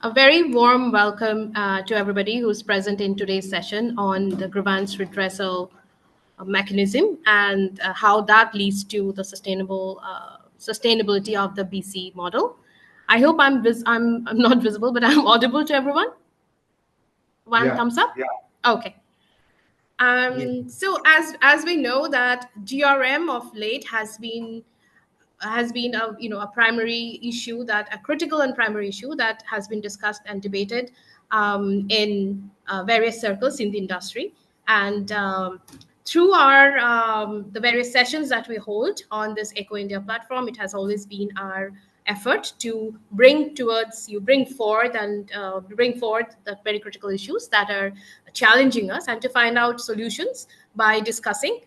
A very warm welcome to everybody who's present in today's session on the grievance redressal mechanism and how that leads to the sustainability of the BC model. I hope I'm not visible, but I'm audible to everyone. One thumbs up. Yeah. Okay. So as we know that GRM of late has been a primary issue, that a critical and primary issue that has been discussed and debated in various circles in the industry, and through our the various sessions that we hold on this Eco India platform, it has always been our effort to bring forth the very critical issues that are challenging us and to find out solutions by discussing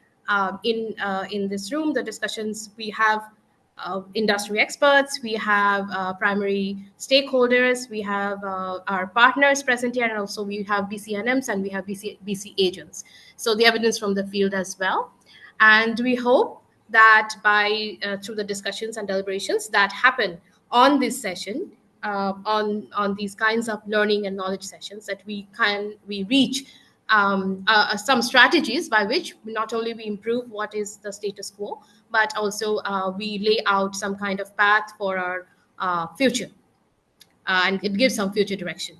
in this room. The discussions we have industry experts, we have primary stakeholders, we have our partners present here, and also we have BCNMs and we have BC agents. So the evidence from the field as well. And we hope that by through the discussions and deliberations that happen on this session, on these kinds of learning and knowledge sessions, that we reach some strategies by which not only we improve what is the status quo, but also we lay out some kind of path for our future, and it gives some future direction.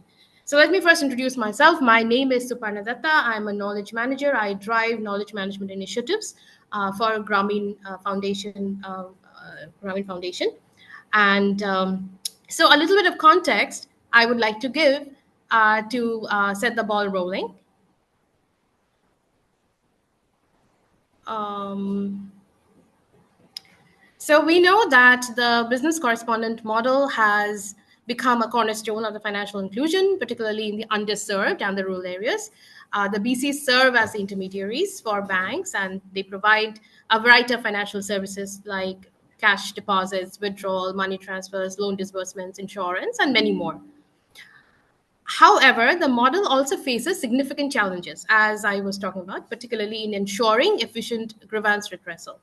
So let me first introduce myself. My name is Suparna Datta. I'm a knowledge manager. I drive knowledge management initiatives for Grameen Foundation. And so a little bit of context I would like to give to set the ball rolling. So we know that the business correspondent model has become a cornerstone of the financial inclusion, particularly in the underserved and the rural areas. The BCs serve as intermediaries for banks, and they provide a variety of financial services like cash deposits, withdrawal, money transfers, loan disbursements, insurance, and many more. However, the model also faces significant challenges, as I was talking about, particularly in ensuring efficient grievance redressal.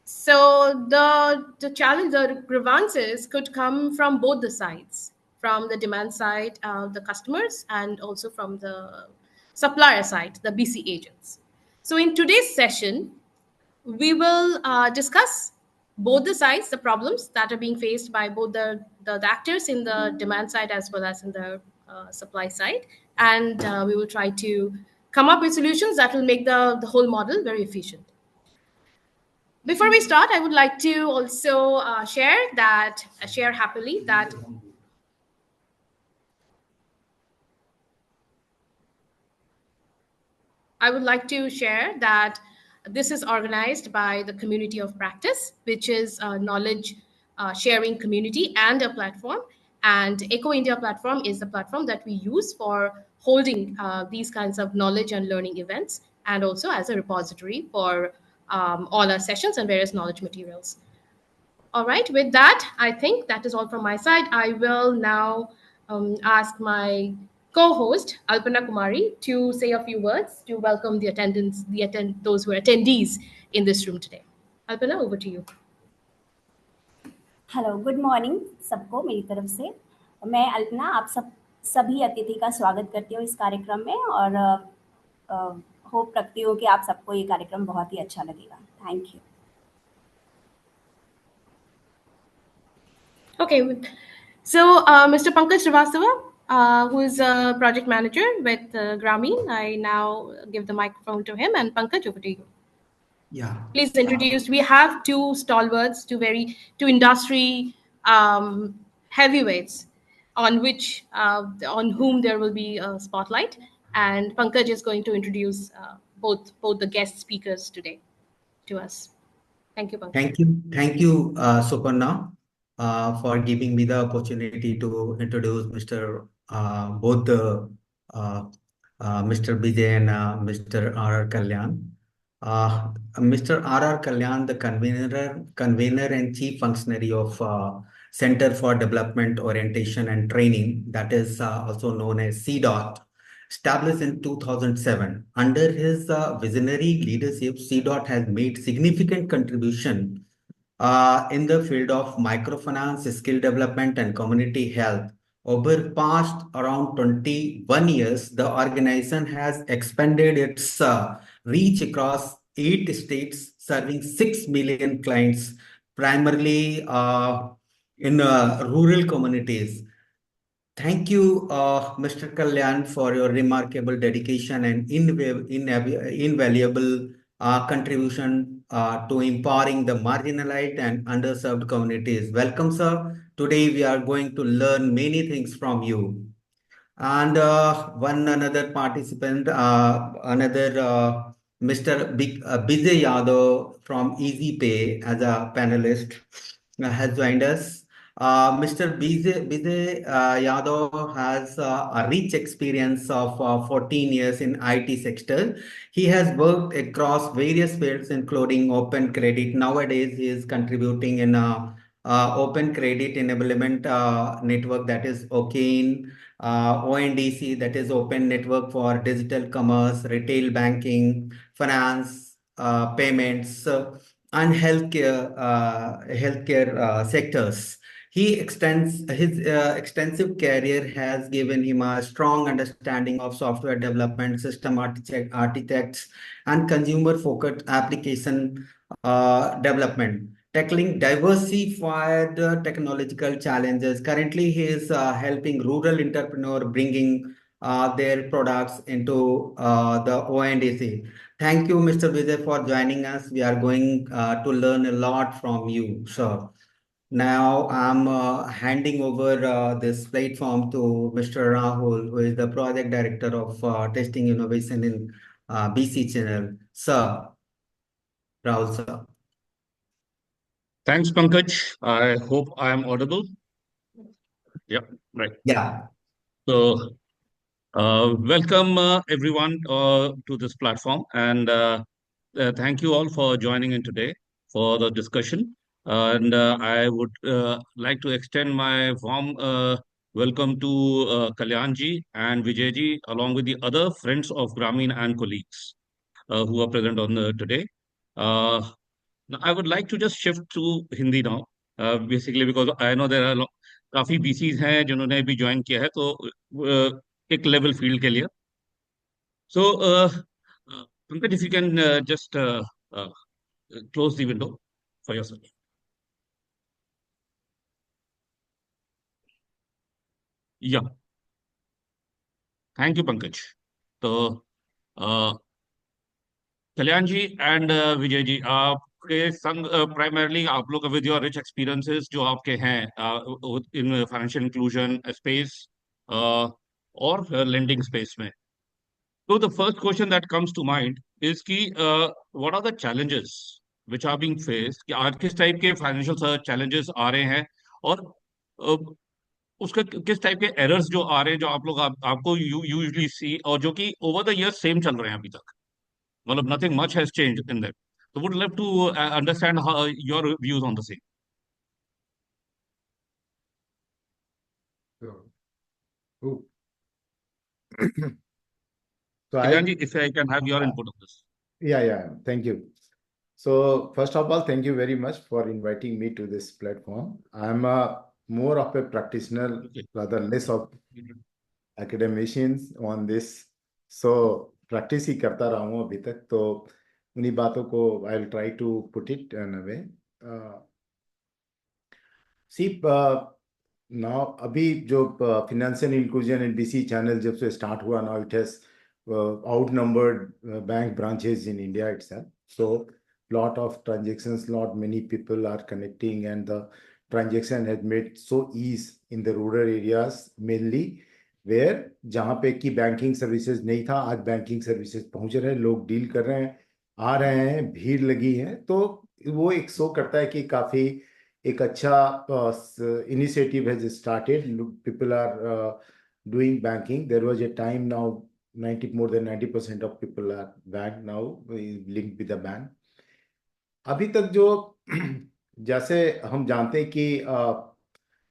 So the challenge, the grievances could come from both the sides, from the demand side, the customers, and also from the supplier side, the BC agents. So in today's session, we will discuss both the sides, the problems that are being faced by both the actors in the demand side as well as in the supply side, and we will try to come up with solutions that will make the whole model very efficient. Before we start, I would like to also share happily that I would like to share that this is organized by the Community of Practice, which is a knowledge sharing community and a platform. And Eco India platform is the platform that we use for holding these kinds of knowledge and learning events, and also as a repository for all our sessions and various knowledge materials. All right, with that, I think that is all from my side. I will now ask my co-host, Alpana Kumari, to say a few words to welcome those who are attendees in this room today. Alpana, over to you. Hello, good morning सबको मेरी तरफ से। मैं अल्पना आप सभी अतिथि का स्वागत करती हूँ इस कार्यक्रम में, और होप रखती हूँ कि आप सबको ये कार्यक्रम बहुत ही अच्छा लगेगा। Thank you. Okay, so Mr. Pankaj Srivastava, who is a project manager with Grameen, I now give the microphone to him. And Pankaj, over to you. Yeah. Please introduce. We have two stalwarts, two industry heavyweights, on whom there will be a spotlight. And Pankaj is going to introduce both the guest speakers today to us. Thank you, Pankaj. Thank you, Suparna, for giving me the opportunity to introduce Mr. Vijay and Mr. R.R. Kalyan. Mr. R.R. Kalyan, the convener and chief functionary of Center for Development Orientation and Training, that is also known as CDOT, established in 2007. Under his visionary leadership, CDOT has made significant contribution in the field of microfinance, skill development, and community health Over past around 21 years, the organization has expanded its reach across 8 states, serving 6 million clients, primarily in rural communities. Thank you, Mr. Kalyan, for your remarkable dedication and invaluable contribution to empowering the marginalized and underserved communities. Welcome, sir. Today we are going to learn many things from you. And one another participant, Mr. Bijay Yadav from EasyPay as a panelist has joined us. Mr. Bijay Yadav has a rich experience of 14 years in IT sector. He has worked across various fields, including open credit. Nowadays, he is contributing in open credit enablement network, that is OCANE, ONDC, that is Open Network for Digital Commerce, retail banking, finance, payments, and healthcare sectors. He extends his extensive career has given him a strong understanding of software development, system architects, and consumer-focused application development, tackling diversified technological challenges. Currently, he is helping rural entrepreneurs bringing their products into the ONDC. Thank you, Mr. Vijay, for joining us. We are going to learn a lot from you, sir. Now I'm handing over this platform to Mr. Rahul, who is the project director of testing innovation in BC channel. Sir, Rahul, sir. Thanks, Pankaj. I hope I am audible. Yeah, right. Yeah. So, welcome everyone to this platform, and thank you all for joining in today for the discussion. And I would like to extend my warm welcome to Kalyanji and Vijayji, along with the other friends of Grameen and colleagues who are present on today. Now, I would like to just shift to Hindi now, basically because I know there are काफी BCs हैं जिन्होंने भी join किया है तो एक level field के लिए. So, Pankaj, if you can just close the window for yourself. Yeah. Thank you, Pankaj. So, Kalyan ji and Vijay ji, आपके संग प्राइमरली आप लोग विद योर रिच एक्सपीरियंसेस जो आपके हैं इन फाइनेंशियल इंक्लूजन स्पेस और लेंडिंग स्पेस में, तो the first question that comes to mind is कि what are the challenges which are being faced, कि आज किस टाइप के फाइनेंशियल चैलेंजेस आ रहे हैं और उसका किस टाइप के एरर्स जो आ रहे हैं जो आप लोग आपको यूजुअली सी और जो कि ओवर द ईयर सेम चल रहे हैं अभी तक. Well, nothing much has changed in that. So would love to understand how your views on the same. So, Kalyanji, if I can have your input on this. Yeah. Thank you. So first of all, thank you very much for inviting me to this platform. I'm more of a practitioner, rather less of academicians on this. So practice ही करता रहा हूँ अभी तक, तो उन्हीं बातों को I will try to put it in a way. See now अभी जो financial inclusion in BC channel जब से स्टार्ट हुआ, now it has outnumbered bank branches in India itself. So lot of transactions, lot many people are connecting, and the transaction has made so ease in the rural areas mainly, where जहाँ पे कि banking services नहीं था, आज banking services पहुंच रहे हैं, लोग डील कर रहे हैं, आ रहे हैं, भीड़ लगी है. तो वो एक शो करता है कि काफी एक अच्छा इनिशिएटिव है started. People are doing banking. There was a time, now more than 90% of people are banked now, linked with the bank. अभी तक जो जैसे हम जानते हैं कि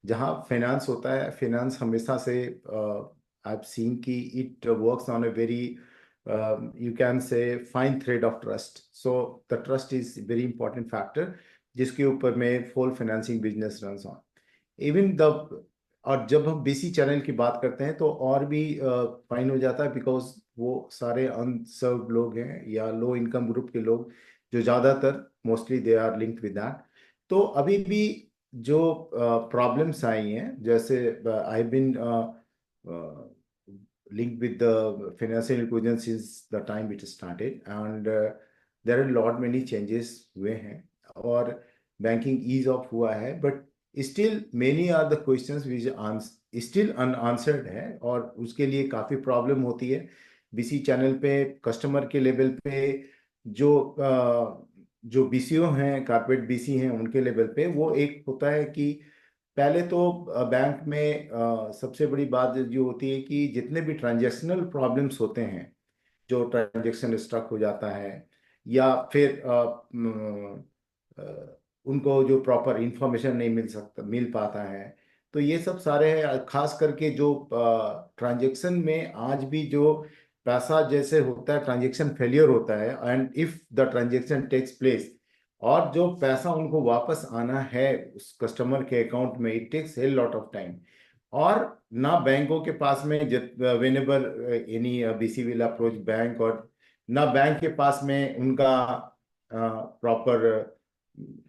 जहाँ फाइनेंस होता है, फाइनेंस हमेशा से I've seen कि it works on a very you can say fine thread of trust. So the trust is very important factor जिसके ऊपर में full financing business runs on. Even the और जब हम बीसी चैनल की बात करते हैं तो और भी फाइन हो जाता है, बिकॉज वो सारे अनसर्व्ड लोग हैं या लो इनकम ग्रुप के लोग, जो ज़्यादातर mostly they are linked with that. तो अभी भी जो प्रॉब्लम्स आई हैं, जैसे आई बिन linked with the financial inclusion since the time it started, and there are lot many changes हुए हैं और banking ease of हुआ है, but still many are the questions which still unanswered है, और उसके लिए काफ़ी प्रॉब्लम होती है बीसी चैनल पे, कस्टमर के लेवल पे। जो जो बीसीओ हैं, कारपोरेट बीसी हैं, उनके लेवल पे वो एक होता है कि पहले तो बैंक में सबसे बड़ी बात जो होती है कि जितने भी ट्रांजैक्शनल प्रॉब्लम्स होते हैं, जो ट्रांजैक्शन स्टक हो जाता है या फिर उनको जो प्रॉपर इंफॉर्मेशन नहीं मिल पाता है, तो ये सब सारे हैं। खास करके जो ट्रांजैक्शन में आज भी जो पैसा जैसे होता है, ट्रांजैक्शन फेलियर होता है, and if the transaction takes place और जो पैसा उनको वापस आना है उस कस्टमर के अकाउंट में, it takes a lot of time. और ना बैंकों के पास में whenever any BC will approach bank, और ना बैंक के पास में उनका प्रॉपर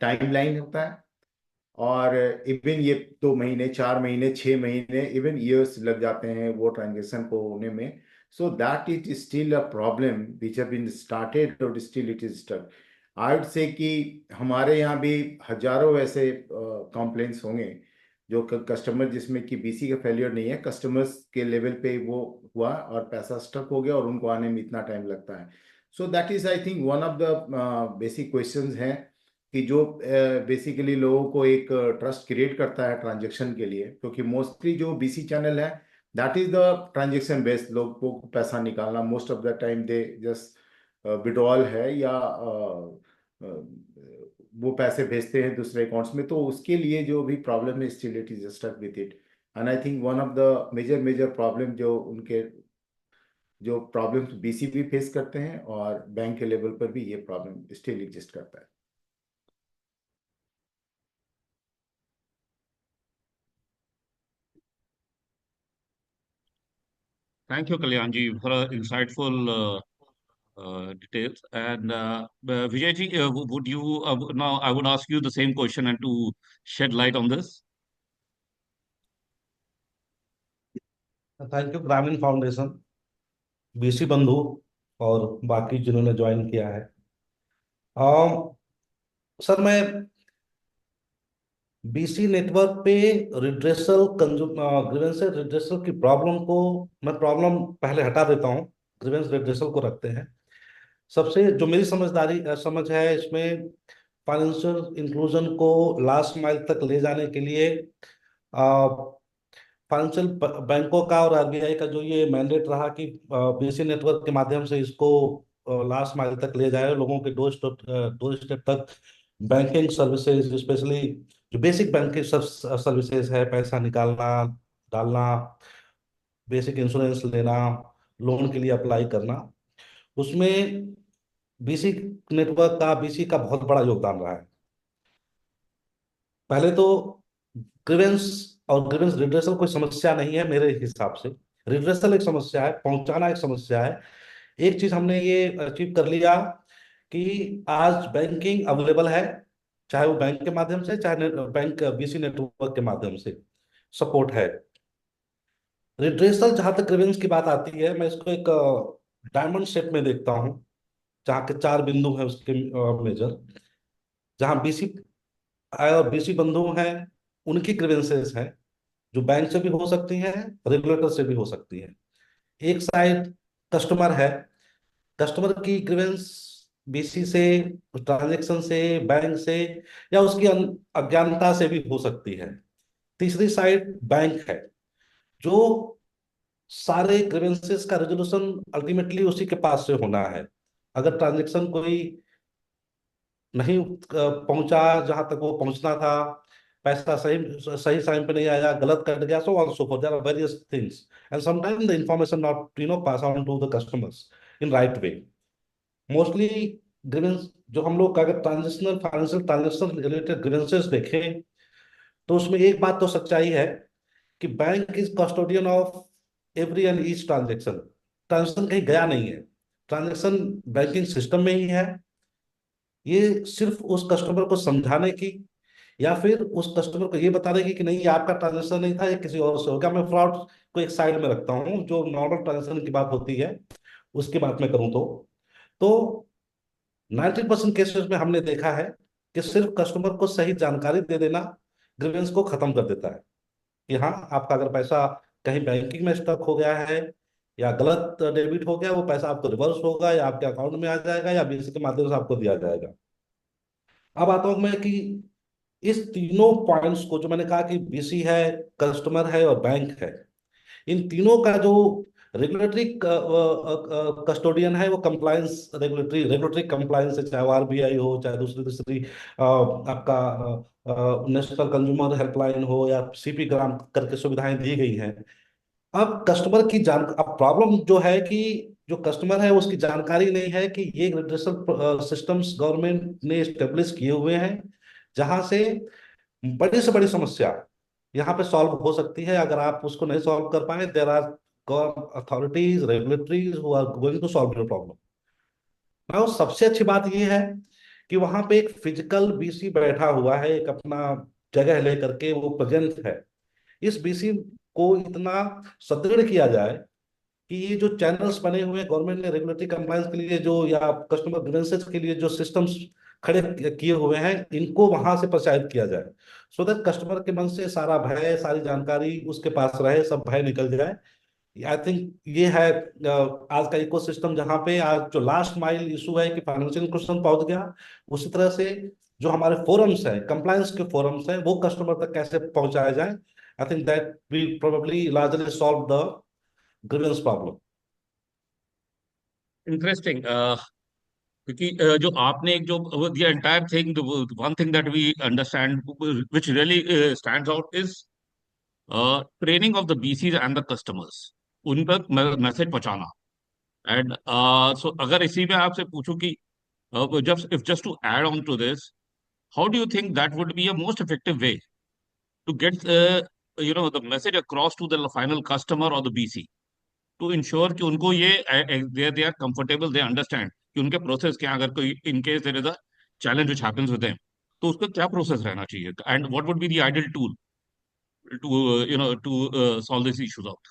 टाइमलाइन होता है, और इवन ये 2 महीने, 4 महीने, 6 महीने, इवन ईयर्स लग जाते हैं वो ट्रांजेक्शन को होने में। So that is still a problem which have been started और still it is stuck. I would say कि हमारे यहाँ भी हजारों ऐसे कंप्लेंट्स होंगे जो कस्टमर, जिसमें कि बीसी का फेलियर नहीं है, कस्टमर्स के लेवल पे वो हुआ और पैसा स्टक हो गया और उनको आने में इतना टाइम लगता है। सो that is I think one of the basic questions हैं कि जो बेसिकली लोगों को एक ट्रस्ट क्रिएट करता है ट्रांजेक्शन के लिए, क्योंकि मोस्टली जो बीसी चैनल है that is the transaction based. लोगों को पैसा निकालना most of the time they just withdrawal है, या वो पैसे भेजते हैं दूसरे अकाउंट्स में, तो उसके लिए जो भी प्रॉब्लम है still it is stuck with it. And I think one of the major problem जो उनके जो प्रॉब्लम्स बीसी भी फेस करते हैं और बैंक के लेवल पर भी ये प्रॉब्लम स्टिल एग्जिस्ट करता है। Thank you, Kalyanji, for insightful details. And Vijayji, would you now? I would ask you the same question and to shed light on this. Thank you ग्रामीण foundation, BC बंधु और बाकी जिन्होंने join किया है। Sir, मैं बीसी नेटवर्क पे redressal grievances redressal की प्रॉब्लम को, मैं प्रॉब्लम पहले हटा देता हूँ, ग्रीवेंस रिड्रेसल को रखते हैं। सबसे जो मेरी समझ है इसमें, फाइनेंशियल इंक्लूजन को लास्ट माइल तक ले जाने के लिए फाइनेंशियल बैंकों का और आरबीआई का जो ये मैंडेट रहा कि बीसी नेटवर्क के माध्यम से इसको लास्ट माइल तक ले जाए, लोगों के डोर स्टेप तक बैंकिंग सर्विसेज, स्पेशली जो बेसिक बैंकिंग सर्विसेज है, पैसा निकालना, डालना, बेसिक इंश्योरेंस लेना, लोन के लिए अप्लाई करना, उसमें बीसी नेटवर्क का, बीसी का बहुत बड़ा योगदान रहा है। पहले तो ग्रीवेंस और ग्रीवेंस रिड्रेसल कोई समस्या नहीं है मेरे हिसाब से। रिड्रेसल एक समस्या है, पहुंचाना एक समस्या है। एक चीज हमने ये अचीव कर लिया कि आज बैंकिंग अवेलेबल है, चाहे वो बैंक के माध्यम से, चाहे बैंक बीसी नेटवर्क के माध्यम से सपोर्ट है। रिड्रेसल, जहां तक ग्रीवेंस की बात आती है, मैं इसको एक डायमंड शेप में देखता हूँ, जहाँ के 4 बिंदु हैं उसके मेजर, जहाँ बीसी और बीसी बंधु हैं, उनकी ग्रीवेंसेस हैं जो बैंक से भी हो सकती हैं, रेगुलेटर से भी हो सकती हैं। एक साइड कस्टमर है, कस्टमर की ग्रीवेंस बीसी से, ट्रांजैक्शन से, बैंक से, या उसकी अज्ञानता से भी हो सकती है। तीसरी साइड बैंक है, जो सारे ग्रीवेंसेस का रेजोल्यूशन अल्टीमेटली उसी के पास से होना है। अगर ट्रांजैक्शन कोई नहीं पहुंचा जहां तक वो पहुंचना था, पैसा सही टाइम पे नहीं आया, गलत कट गया, so on so forth, there are various things, and sometimes the information not pass on to the customers in right way. Mostly grievance जो हम लोग अगर transactional financial transaction related grievances देखें, तो उसमें एक बात तो सच्चाई है कि bank is custodian of every and each transaction. Transaction कहीं गया नहीं है, ट्रांजेक्शन बैंकिंग सिस्टम में ही है। ये सिर्फ उस कस्टमर को समझाने की या फिर उस कस्टमर को ये बताने की कि नहीं ये आपका ट्रांजेक्शन नहीं था, ये किसी और से हो गया। मैं फ्रॉड को एक साइड में रखता हूँ, जो नॉर्मल ट्रांजेक्शन की बात होती है उसकी बात मैं करूँ तो 90% केसेस में हमने देखा है कि सिर्फ कस्टमर को सही जानकारी दे देना ग्रीवेंस को खत्म कर देता है। कि हाँ, आपका अगर पैसा कहीं बैंकिंग में स्टक हो गया है या गलत डेबिट हो गया, वो पैसा आपको रिवर्स होगा या आपके अकाउंट में आ जाएगा या बीसी के माध्यम से आपको दिया जाएगा। अब आता हूं मैं कि इस तीनों पॉइंट्स को जो मैंने कहा कि बीसी है, कस्टमर है और बैंक है, इन तीनों का जो रेगुलेटरी कस्टोडियन है वो कंप्लायंस, रेगुलेटरी रेगुलेटरी कंप्लायंस है, चाहे वो आरबीआई हो, चाहे दूसरी दूसरी आपका नेशनल कंज्यूमर हेल्पलाइन हो या सीपी ग्राम करके सुविधाएं दी गई हैं। अब कस्टमर की जान अब प्रॉब्लम जो है कि जो कस्टमर है उसकी जानकारी नहीं है कि ये रेजिस्ट्रेशन सिस्टम्स गवर्नमेंट ने स्टेब्लिश किए हुए हैं, जहां से बड़ी से बड़ी समस्या यहाँ पे सॉल्व हो सकती है। अगर आप उसको नहीं सॉल्व कर पाए, there are authorities, regulatories who are going to solve your problem. Now सबसे अच्छी बात यह है कि वहां पे एक फिजिकल बीसी बैठा हुआ है, एक अपना जगह लेकर के वो प्रेजेंट है। इस बीसी को इतना सुदृढ़ किया जाए कि ये जो चैनल्स बने हुए हैं गवर्नमेंट ने रेगुलेटरी कंप्लायंस के लिए, जो या कस्टमर ग्रीवेंसेस के लिए जो सिस्टम्स खड़े किए हुए हैं, इनको वहां से प्रचारित किया जाए, सो दैट कस्टमर के मन से सारा भय, सारी जानकारी उसके पास रहे, सब भय निकल जाए। आई थिंक ये है आज का इकोसिस्टम, जहां पे आज जो लास्ट माइल इशू है कि फाइनेंशियल इंक्लूजन पहुंच गया, उसी तरह से जो हमारे फोरम्स हैं, कंप्लायंस के फोरम्स हैं, वो कस्टमर तक कैसे पहुंचाया जाए। I think that will probably largely solve the grievance problem. Interesting. क्योंकि जो आपने एक जो the entire thing, one thing that we understand which really stands out is training of the BCs and the customers, उन तक message पहुंचाना। And so अगर इसी में आपसे पूछूं कि just if just to add on to this, how do you think that would be a most effective way to get the message across to the final customer or the BC to ensure कि उनको ये they are comfortable, they understand कि उनके process क्या हैं, अगर कोई in case there is a challenge which happens with them, तो उसका क्या प्रोसेस रहना चाहिए, and what would be the ideal tool to solve these issues out?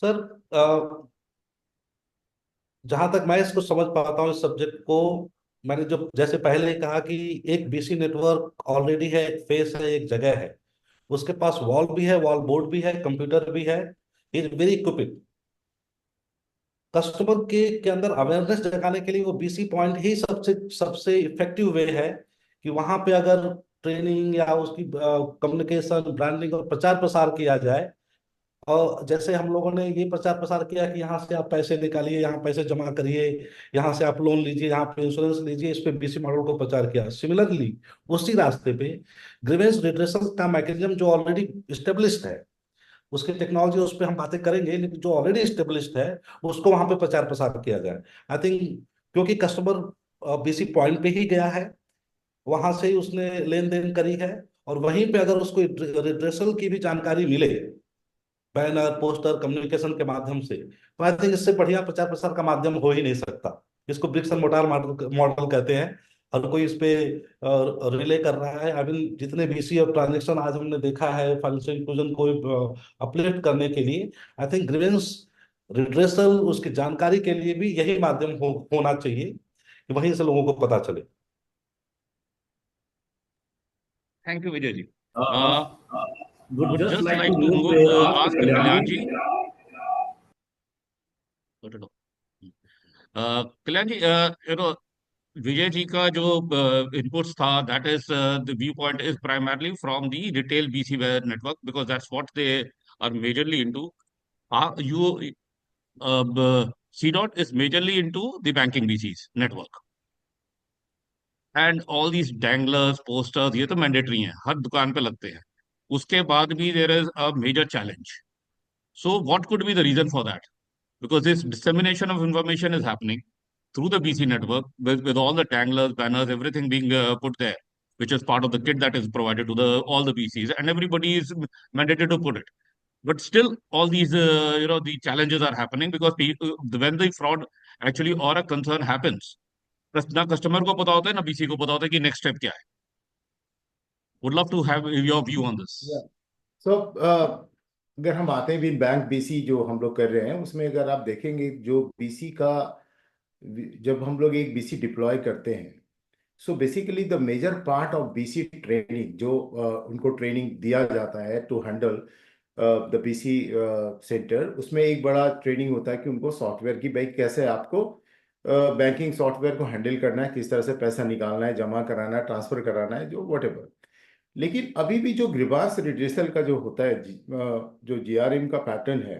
Sir, जहां तक मैं इसको समझ पाता हूँ इस सब्जेक्ट को, मैंने जो जैसे पहले ही कहा कि एक बीसी नेटवर्क ऑलरेडी है, एक फेस है, एक जगह है, उसके पास वॉल भी है, वॉल बोर्ड भी है, कंप्यूटर भी है, इज वेरी इक्विप्ड। कस्टमर के अंदर अवेयरनेस जगाने के लिए वो बीसी पॉइंट ही सबसे सबसे इफेक्टिव वे है कि वहां पे अगर ट्रेनिंग या उसकी कम्युनिकेशन, ब्रांडिंग और प्रचार प्रसार किया जाए। और जैसे हम लोगों ने ये प्रचार प्रसार किया कि यहाँ से आप पैसे निकालिए, यहाँ पैसे जमा करिए, यहाँ से आप लोन लीजिए, यहाँ पे इंश्योरेंस लीजिए, इस पे बीसी मॉडल को प्रचार किया। सिमिलरली उसी रास्ते पे ग्रीवेंस रिड्रेसल का मैकेनिज्म जो ऑलरेडी स्टेब्लिश्ड है, उसकी टेक्नोलॉजी उस पर हम बातें करेंगे, लेकिन जो ऑलरेडी स्टेब्लिश्ड है उसको वहां पे प्रचार प्रसार किया जाए। आई थिंक क्योंकि कस्टमर बीसी पॉइंट पे ही गया है, वहां से ही उसने लेन देन करी है, और वहीं पे अगर उसको रिड्रेसल की भी जानकारी मिले बैनर, पोस्टर, कम्युनिकेशन के माध्यम से, तो आई थिंक इससे बढ़िया प्रचार प्रसार का माध्यम हो ही नहीं सकता। इसको bricks and mortar model model कहते हैं। हर कोई इस पे रिले कर रहा है। आई मीन जितने बीसी और ट्रांजेक्शन आज हमने देखा है फाइनेंशियल इंक्लूजन को अपलिफ्ट करने के लिए, आई थिंक ग्रीवेंस रिड्रेसल, उसकी जानकारी के लिए भी यही माध्यम होना चाहिए कि वहीं से लोगों को पता चले। Thank you, Vijay ji. Would Would just just like like to to move ask Kalyan ji. Kalyan ji, Vijay ji का जो inputs था, that is the viewpoint is primarily from the retail BC network, because that's what they are majorly into. You CDOT is majorly into the banking BCs network, and all these danglers, posters, ये तो mandatory हैं, हर दुकान पे लगते हैं। उसके बाद भी there is a major challenge. So what could be the reason for that? Because this dissemination of information is happening through the BC network with all the tanglers, banners, everything being put there. which is part of the kit that is provided to the all the BCs, and everybody is mandated to put it. But still, all these the challenges are happening because people, when the fraud actually or a concern happens, ना customer को पता होता है ना BC को पता होता है कि next step क्या है. Would love to have your view on this. Yeah. So, अगर हम आते हैं भी बैंक बीसी जो हम लोग कर रहे हैं उसमें अगर आप देखेंगे जो बीसी का जब हम लोग एक बीसी डिप्लॉय करते हैं, so basically the major part of BC training जो उनको ट्रेनिंग दिया जाता है to handle the BC centre, उसमें एक बड़ा ट्रेनिंग होता है कि उनको सॉफ्टवेयर की भाई कैसे आपको बैंकिंग सॉफ्टवेयर को हैंडल करना है, किस तरह से पैसा निकालना है, जमा कराना है, ट्रांसफर कराना है, जो व्हाटएवर। लेकिन अभी भी जो ग्रीवांस रिड्रेसल का जो होता है जो जीआरएम का पैटर्न है,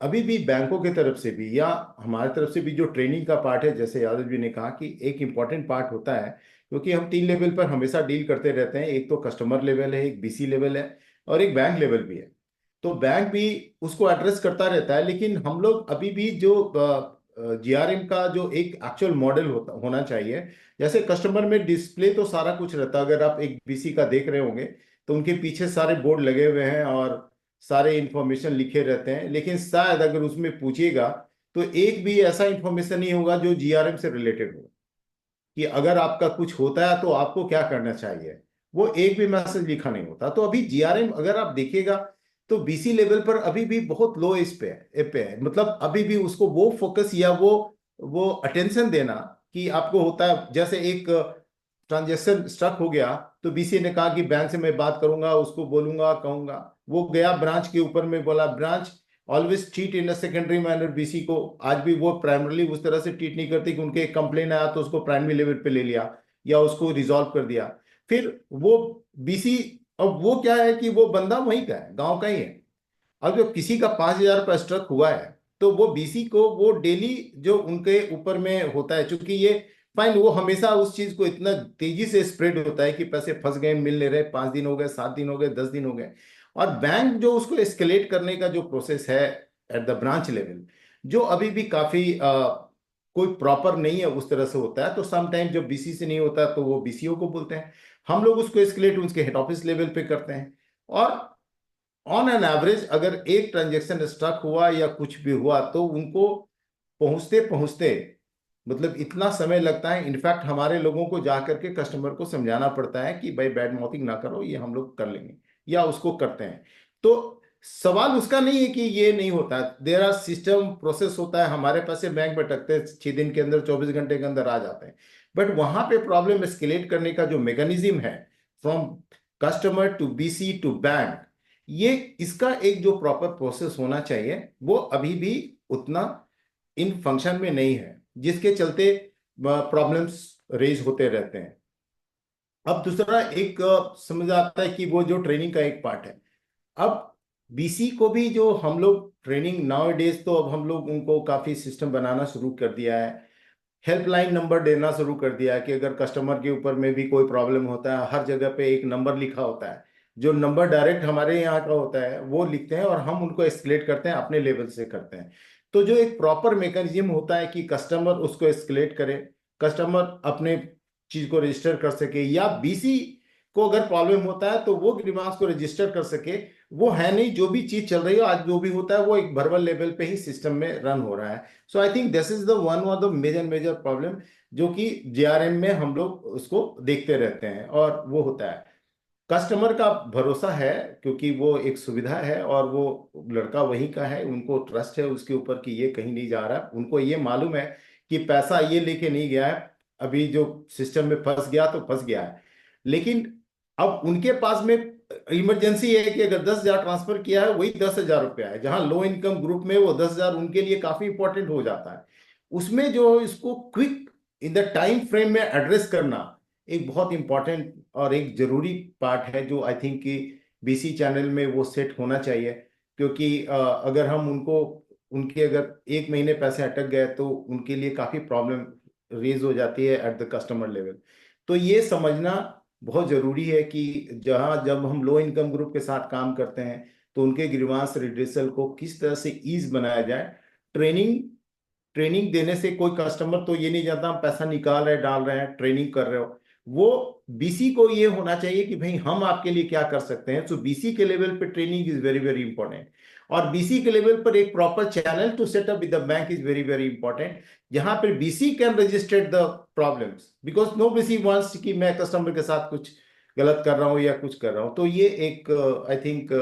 अभी भी बैंकों की तरफ से भी या हमारी तरफ से भी जो ट्रेनिंग का पार्ट है, जैसे यादव जी ने कहा कि एक इम्पॉर्टेंट पार्ट होता है, क्योंकि हम 3 लेवल पर हमेशा डील करते रहते हैं। एक तो कस्टमर लेवल है, एक बीसी लेवल है और एक बैंक लेवल भी है। तो बैंक भी उसको एड्रेस करता रहता है, लेकिन हम लोग अभी भी जो जीआरएम का जो एक एक्चुअल मॉडल होना चाहिए, जैसे कस्टमर में डिस्प्ले तो सारा कुछ रहता है। अगर आप एक बीसी का देख रहे होंगे तो उनके पीछे सारे बोर्ड लगे हुए हैं और सारे इंफॉर्मेशन लिखे रहते हैं, लेकिन शायद अगर उसमें पूछिएगा तो एक भी ऐसा इंफॉर्मेशन नहीं होगा जो जीआरएम से रिलेटेड हो, कि अगर आपका कुछ होता है तो आपको क्या करना चाहिए, वो एक भी मैसेज लिखा नहीं होता। तो अभी जीआरएम अगर आप देखिएगा तो बीसी लेवल पर अभी भी बहुत लो इस पे है, मतलब अभी भी उसको वो फोकस या वो अटेंशन देना कि आपको होता है। जैसे एक ट्रांजेक्शन स्ट्रक हो गया तो बीसी ने कहा कि बैंक से मैं बात करूंगा, उसको बोलूंगा, कहूंगा, वो गया ब्रांच के ऊपर में, बोला branch always treat in a secondary manner BC को। आज भी वो प्राइमरली उस तरह से ट्रीट नहीं करती कि उनके एक कंप्लेन आया तो उसको प्राइमरी लेवल पे ले लिया या उसको रिजॉल्व कर दिया। फिर वो बीसी, अब वो क्या है कि वो बंदा वहीं का है, गांव का ही है। अब जो किसी का 5,000 रुपया स्ट्रक हुआ है तो वो बीसी को वो डेली जो उनके ऊपर में होता है, चूंकि ये फाइन वो हमेशा उस चीज को इतना तेजी से स्प्रेड होता है कि पैसे फंस गए, मिल नहीं रहे, 5 दिन हो गए, 7 दिन हो गए, 10 दिन हो गए, और बैंक जो उसको एस्केलेट करने का जो प्रोसेस है एट द ब्रांच लेवल, जो अभी भी काफी कोई प्रॉपर नहीं है, उस तरह से होता है। तो समटाइम जब बीसी से नहीं होता तो वो बीसीओ को बोलते हैं, हम लोग उसको एस्केलेट उसके हेड ऑफिस लेवल पे करते हैं। और ऑन एन एवरेज अगर एक ट्रांजेक्शन स्टक हुआ या कुछ भी हुआ तो उनको पहुंचते पहुंचते मतलब इतना समय लगता है। इनफैक्ट हमारे लोगों को जाकर के कस्टमर को समझाना पड़ता है कि भाई बैड माउथिंग ना करो, ये हम लोग कर लेंगे, या उसको करते हैं। तो सवाल उसका नहीं है कि ये नहीं होता, देयर आर सिस्टम प्रोसेस होता है। हमारे पैसे बैंक में टकते हैं, 6 दिन के अंदर, 24 घंटे के अंदर आ जाते हैं। बट वहां पे प्रॉब्लम एस्केलेट करने का जो मैकेनिज्म है from customer to BC to bank, ये इसका एक जो प्रॉपर प्रोसेस होना चाहिए वो अभी भी उतना इन फंक्शन में नहीं है, जिसके चलते प्रॉब्लम्स रेज होते रहते हैं। अब दूसरा एक समझ आता है कि वो जो ट्रेनिंग का एक पार्ट है, अब बीसी को भी जो हम लोग ट्रेनिंग नाउ डेज, तो अब हम लोग उनको काफी सिस्टम बनाना शुरू कर दिया है, हेल्पलाइन नंबर देना शुरू कर दिया है कि अगर कस्टमर के ऊपर में भी कोई प्रॉब्लम होता है, हर जगह पे एक नंबर लिखा होता है, जो नंबर डायरेक्ट हमारे यहाँ का होता है वो लिखते हैं और हम उनको एस्केलेट करते हैं, अपने लेवल से करते हैं। तो जो एक प्रॉपर मैकेनिज्म होता है कि कस्टमर उसको एस्केलेट करे, कस्टमर अपने चीज को रजिस्टर कर सके, या बीसी को अगर प्रॉब्लम होता है तो वो ग्रीवांस को रजिस्टर कर सके, वो है नहीं। जो भी चीज चल रही है आज, जो भी होता है वो एक वर्बल लेवल पे ही सिस्टम में रन हो रहा है। So I think this is the one of the major problem जो कि जीआरएम में हम लोग उसको देखते रहते हैं, और वो होता है कस्टमर का भरोसा है, क्योंकि वो एक सुविधा है और वो लड़का वही का है, उनको ट्रस्ट है उसके ऊपर कि ये कहीं नहीं जा रहा, उनको ये मालूम है कि पैसा ये लेके नहीं गया है, अभी जो सिस्टम में फंस गया तो फंस गया है। लेकिन अब उनके पास में इमरजेंसी है कि अगर 10,000 ट्रांसफर किया है वही 10,000 रुपया है, जहां लो इनकम ग्रुप में वो 10,000 उनके लिए काफी इंपॉर्टेंट हो जाता है। उसमें जो इसको quick in the time frame में एड्रेस करना एक बहुत इंपॉर्टेंट और एक जरूरी पार्ट है, जो आई थिंक कि बीसी चैनल में वो सेट होना चाहिए। क्योंकि अगर हम उनके अगर 1 महीने पैसे अटक गए तो उनके लिए काफी प्रॉब्लम रेज हो जाती है एट द कस्टमर लेवल। तो ये समझना बहुत जरूरी है कि जब हम लो इनकम ग्रुप के साथ काम करते हैं तो उनके ग्रीवांस रिड्रेसल को किस तरह से ईज बनाया जाए। ट्रेनिंग देने से कोई कस्टमर तो ये नहीं जानता हम पैसा निकाल रहे हैं, डाल रहे हैं, ट्रेनिंग कर रहे हो, वो बीसी को ये होना चाहिए कि भाई हम आपके लिए क्या कर सकते हैं। सो बीसी के लेवल पे training is very very important, और बीसी के लेवल पर एक proper channel to set up with the bank is very very important, जहां पर BC can register the problems, because no BC wants कि मैं कस्टमर के साथ कुछ गलत कर रहा हूं या कुछ कर रहा हूं। तो ये एक आई थिंक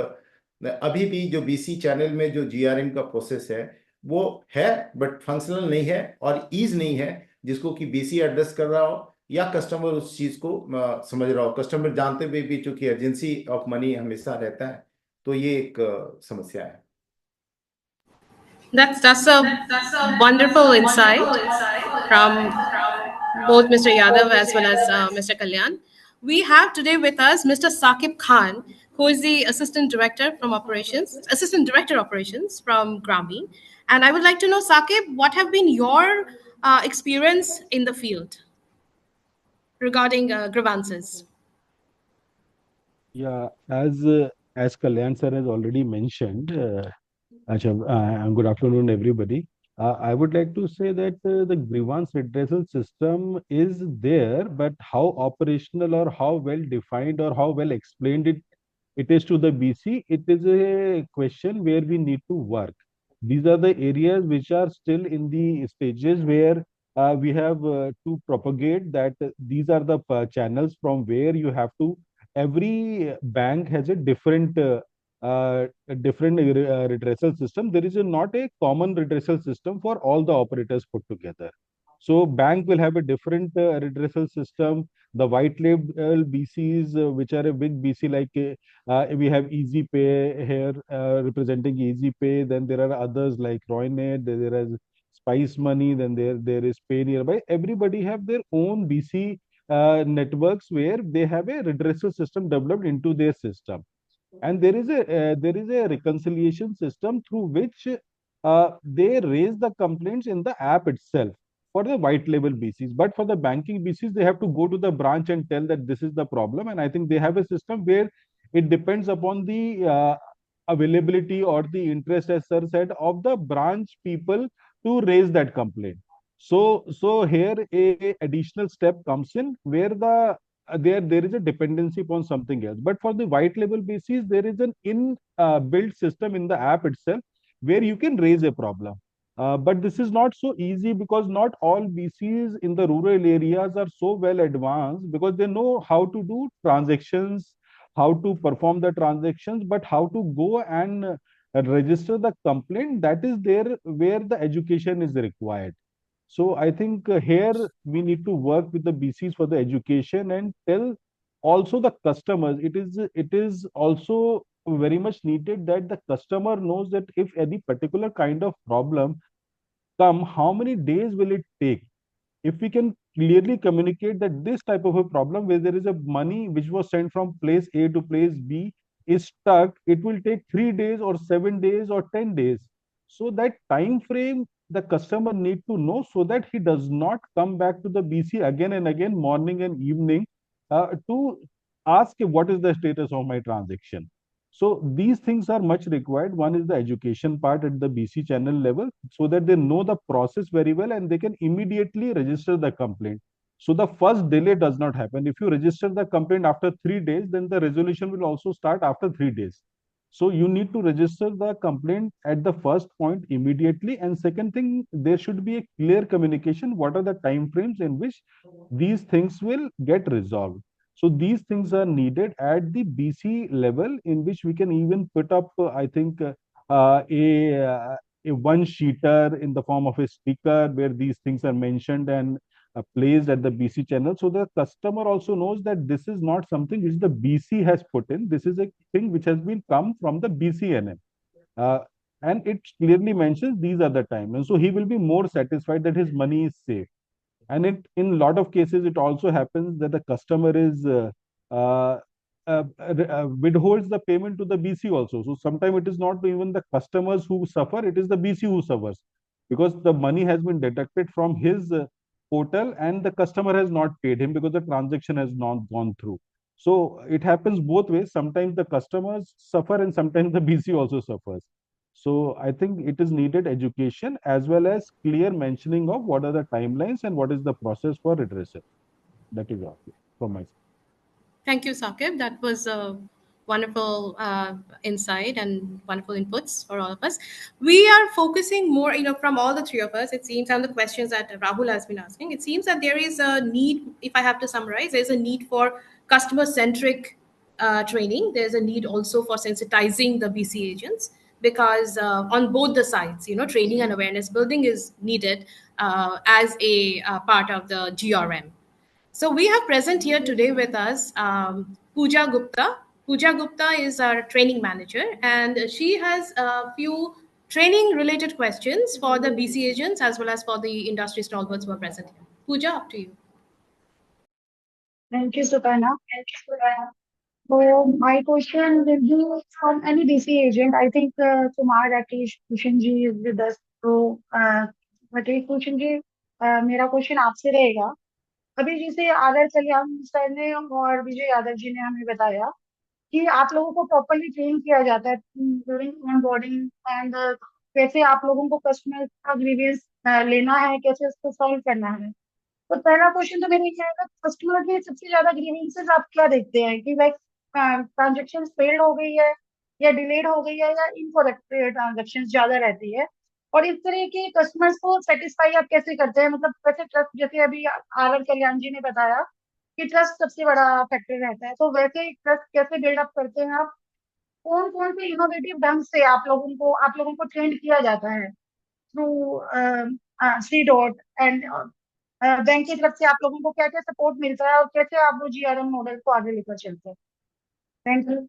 अभी भी जो बीसी चैनल में जो जीआरएम का प्रोसेस है वो है, बट फंक्शनल नहीं है और ईज नहीं है, जिसको कि बीसी एड्रेस कर रहा हो या कस्टमर उस चीज को समझ रहा हो। कस्टमर जानते हुए भी चूंकि अर्जेंसी ऑफ मनी हमेशा रहता है, तो ये एक समस्या है। That's a wonderful insight from both Mr. Yadav as well as Mr. Kalyan. We have today with us Mr. Saqib Khan, who is the Assistant Director Operations from Grameen. And I would like to know, Saqib, what have been your experience in the field regarding grievances? Yeah, as Kalyan sir has already mentioned, good afternoon, everybody. I would like to say that the grievance redressal system is there, but how operational or how well defined or how well explained it is to the BC, it is a question where we need to work. These are the areas which are still in the stages where we have to propagate that these are the channels from where you have to. Every bank has a different redressal system. There is not a common redressal system for all the operators put together. So bank will have a different redressal system. The white label BCs, which are a big BC like we have Easy Pay here representing Easy Pay. Then there are others like Roynet. There is Spice Money. Then there is Pay Nearby. Everybody have their own BC networks where they have a redressal system developed into their system, and there is a reconciliation system through which they raise the complaints in the app itself for the white label BCs. But for the banking BCs, they have to go to the branch and tell that this is the problem. And I think they have a system where it depends upon the availability or the interest, as sir said, of the branch people to raise that complaint. So here a additional step comes in where there is a dependency upon something else. But for the white label BCs, there is an built system in the app itself where you can raise a problem. But this is not so easy because not all BCs in the rural areas are so well advanced because they know how to do transactions, how to perform the transactions, but how to go and register the complaint, that is there where the education is required. So I think here we need to work with the BCs for the education and tell also the customers. It is also very much needed that the customer knows that if any particular kind of problem come, how many days will it take? If we can clearly communicate that this type of a problem where there is a money which was sent from place A to place B is stuck, it will take 3 days or 7 days or 10 days. So that time frame the customer need to know so that he does not come back to the BC again and again, morning and evening, to ask what is the status of my transaction. So these things are much required. One is the education part at the BC channel level so that they know the process very well and they can immediately register the complaint. So the first delay does not happen. If you register the complaint after 3 days, then the resolution will also start after 3 days. So you need to register the complaint at the first point immediately. And second thing, there should be a clear communication. What are the time frames in which these things will get resolved? So these things are needed at the BC level, in which we can even put up, I think, a one-sheeter in the form of a sticker where these things are mentioned and placed at the BC channel. So the customer also knows that this is not something which the BC has put in. This is a thing which has been come from the BCNM. And it clearly mentions these are the time. And so he will be more satisfied that his money is safe. And in a lot of cases it also happens that the customer is uh, withholds the payment to the BC also. So sometimes it is not even the customers who suffer, it is the BC who suffers because the money has been deducted from his portal and the customer has not paid him because the transaction has not gone through. So it happens both ways. Sometimes the customers suffer and sometimes the BC also suffers. So I think it is needed education as well as clear mentioning of what are the timelines and what is the process for redressal. That is all. from my side. Thank you, Saqib. That was a wonderful insight and wonderful inputs for all of us. We are focusing more, from all the three of us, it seems, and the questions that Rahul has been asking, it seems that there is a need, if I have to summarize, there's a need for customer-centric training. There's a need also for sensitizing the BC agents because on both the sides, training and awareness building is needed as a part of the GRM. So we have present here today with us Pooja Gupta. Pooja Gupta is our training manager, and she has a few training-related questions for the BC agents as well as for the industry stalwarts who are present here. Pooja, up to you. Thank you, Suparna. So my question will be from any BC agent. I think Kumar Rakesh Bhushan ji is with us. So Rakesh Bhushan ji, मेरा question आपसे रहेगा. अभी जैसे आदर कल्याण sir ने और विजय यादव जी ने हमें बताया कि आप लोगों को प्रॉपरली ट्रेन किया जाता है ड्यूरिंग ऑनबोर्डिंग एंड कैसे आप लोगों को कस्टमर का ग्रीवियंस लेना है, कैसे उसको सॉल्व करना है. तो पहला क्वेश्चन तो मेरे क्या है, कस्टमर के सबसे ज्यादा ग्रीवेंसेस आप क्या देखते हैं कि लाइक ट्रांजेक्शन फेल्ड हो गई है या डिलेड हो गई है या इनकरेक्ट ट्रांजेक्शन ज्यादा रहती है, और इस तरह के कस्टमर्स को सेटिस्फाई आप कैसे करते हैं, मतलब कैसे ट्रस्ट, जैसे अभी आर कल्याण जी ने बताया कि ट्रस्ट सबसे बड़ा फैक्टर रहता है, तो वैसे ट्रस्ट कैसे बिल्डअप करते हैं आप, कौन कौन से इनोवेटिव ढंग से आप लोगों को ट्रेंड किया जाता है through C DOT and bank की तरफ से आप लोगों को क्या क्या सपोर्ट मिलता है और कैसे आप वो GRM मॉडल को आगे लेकर चलते हैं. Thank you.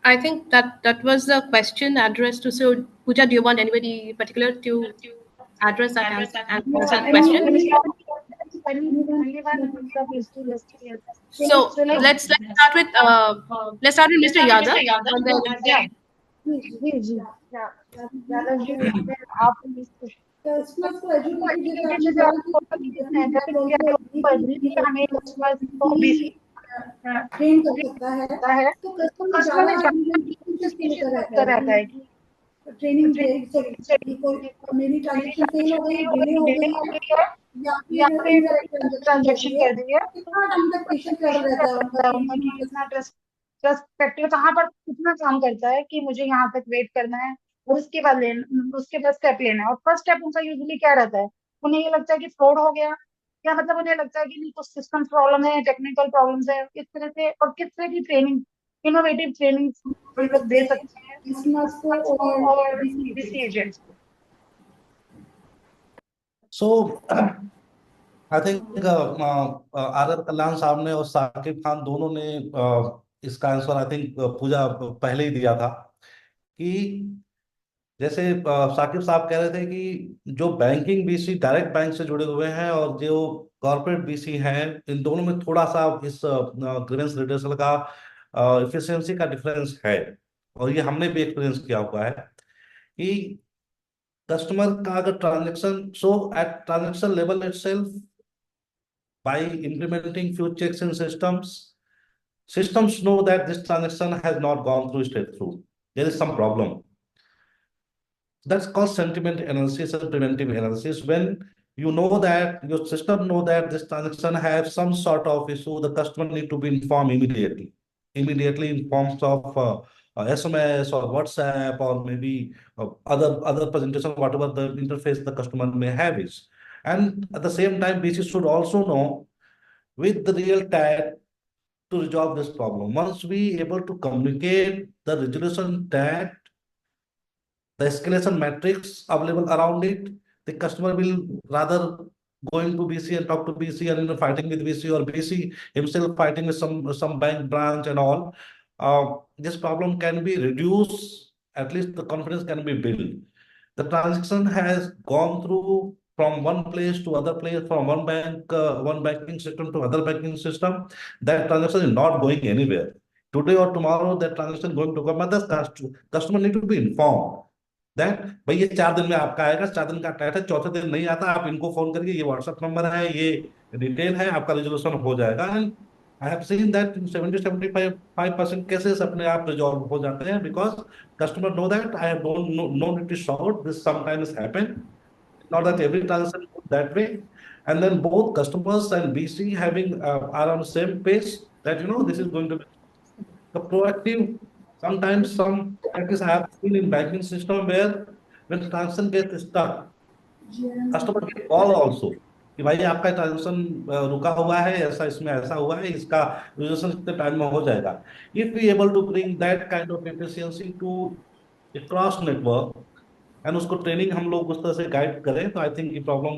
I think that was the question addressed to. So, Pooja, do you want anybody particular to address that answer the question? So let's start with Mr. Yadav. Customers को educated train कर सकता है, तो customer ज्यादा रहता है कि training मेरी ट्रांजेक्शन फेल हो गई, डिले हो गई है या फिर ट्रांजेक्शन कर दी है, कितना टाइम तक पेशेंट रहता है उनका, कितना ट्रस्ट फैक्टर कहाँ पर कितना काम करता है कि मुझे यहाँ तक वेट करना है और उसके बाद स्टेप लेना है. और फर्स्ट स्टेप उनका यूजुअली क्या रहता है, उन्हें ये लगता है कि फ्रॉड हो गया, या मतलब उन्हें लगता है कि नहीं कुछ सिस्टम प्रॉब्लम है, टेक्निकल प्रॉब्लम्स है, इस तरह से, और किस तरह की ट्रेनिंग, इनोवेटिव ट्रेनिंग दे सकते हैं कस्टमर्स को और BC एजेंट्स को. So I think आर कल्याण साहब ने और साकिब खान दोनों ने इसका आंसर आई थिंक पूजा पहले ही दिया था कि जैसे साकिब साहब कह रहे थे कि जो बैंकिंग बीसी डायरेक्ट बैंक से जुड़े हुए हैं और जो कॉर्पोरेट बीसी हैं, इन दोनों में थोड़ा सा इस ग्रीवेंस रिड्रेसल का एफिशिएंसी का डिफरेंस है, और ये हमने भी एक्सपीरियंस किया हुआ है कि कस्टमर का अगर transaction, so at transaction level itself by implementing few checks in systems know that this transaction has not gone straight through. There is some problem. That's called sentiment analysis and preventive analysis. When you know that your system know that this transaction has some sort of issue, the customer need to be informed immediately in forms of SMS or WhatsApp or maybe other presentation, whatever the interface the customer may have is. And at the same time, BC should also know with the real time to resolve this problem. Once we able to communicate the resolution that the escalation matrix available around it, the customer will rather going to BC and talk to BC and fighting with BC, or BC himself fighting with some bank branch and all. This problem can be reduced. At least the confidence can be built. The transaction has gone through from one place to other place, from one banking system to other banking system. That transaction is not going anywhere. Today or tomorrow, that transaction going to come. The customer need to be informed that भाई ये 4 दिन में आपका आएगा, 4 दिन का tight है, चौथे दिन नहीं आता, आप इनको फोन करके ये व्हाट्सएप नंबर है, ये डिटेल है, आपका रेजोल्यूशन हो जाएगा. And I have seen that in 70-75% cases अपने आप resolve हो जाते हैं because customer know that I have no need to shout. This sometimes happen. Not that every transaction goes that way. And then both customers and BC having are on the same page that this is going to be the proactive. Sometimes some practice I have seen in banking system where when transaction gets stuck, customer की call also कि भाई आपका transaction रुका हुआ है, ऐसा इसमें ऐसा हुआ है, इसका रेजोल्यूशन कितने टाइम में हो जाएगा. If we able to bring that kind of efficiency to cross network and उसको ट्रेनिंग हम लोग उस तरह से गाइड करें तो आई थिंक ये प्रॉब्लम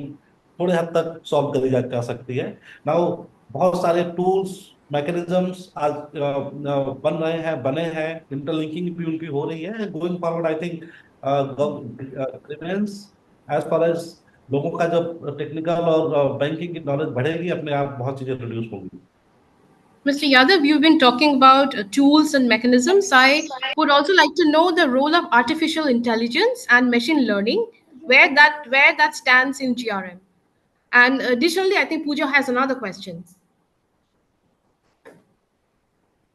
थोड़े हद तक सॉल्व करी जा सकती है. नाउ बहुत सारे टूल्स मैकेनिज्म्स आज बन रहे हैं, बने हैं, इंटरलिंकिंग भी उनकी हो रही है. Going forward I think remains as far as लोगों का जब टेक्निकल और बैंकिंग की नॉलेज बढ़ेगी, अपने आप बहुत चीजें रिड्यूस होंगी. Mr. Yadav, you've been talking about tools and mechanisms. I would also like to know the role of artificial intelligence and machine learning, where that stands in GRM. And additionally, I think Pooja has another question.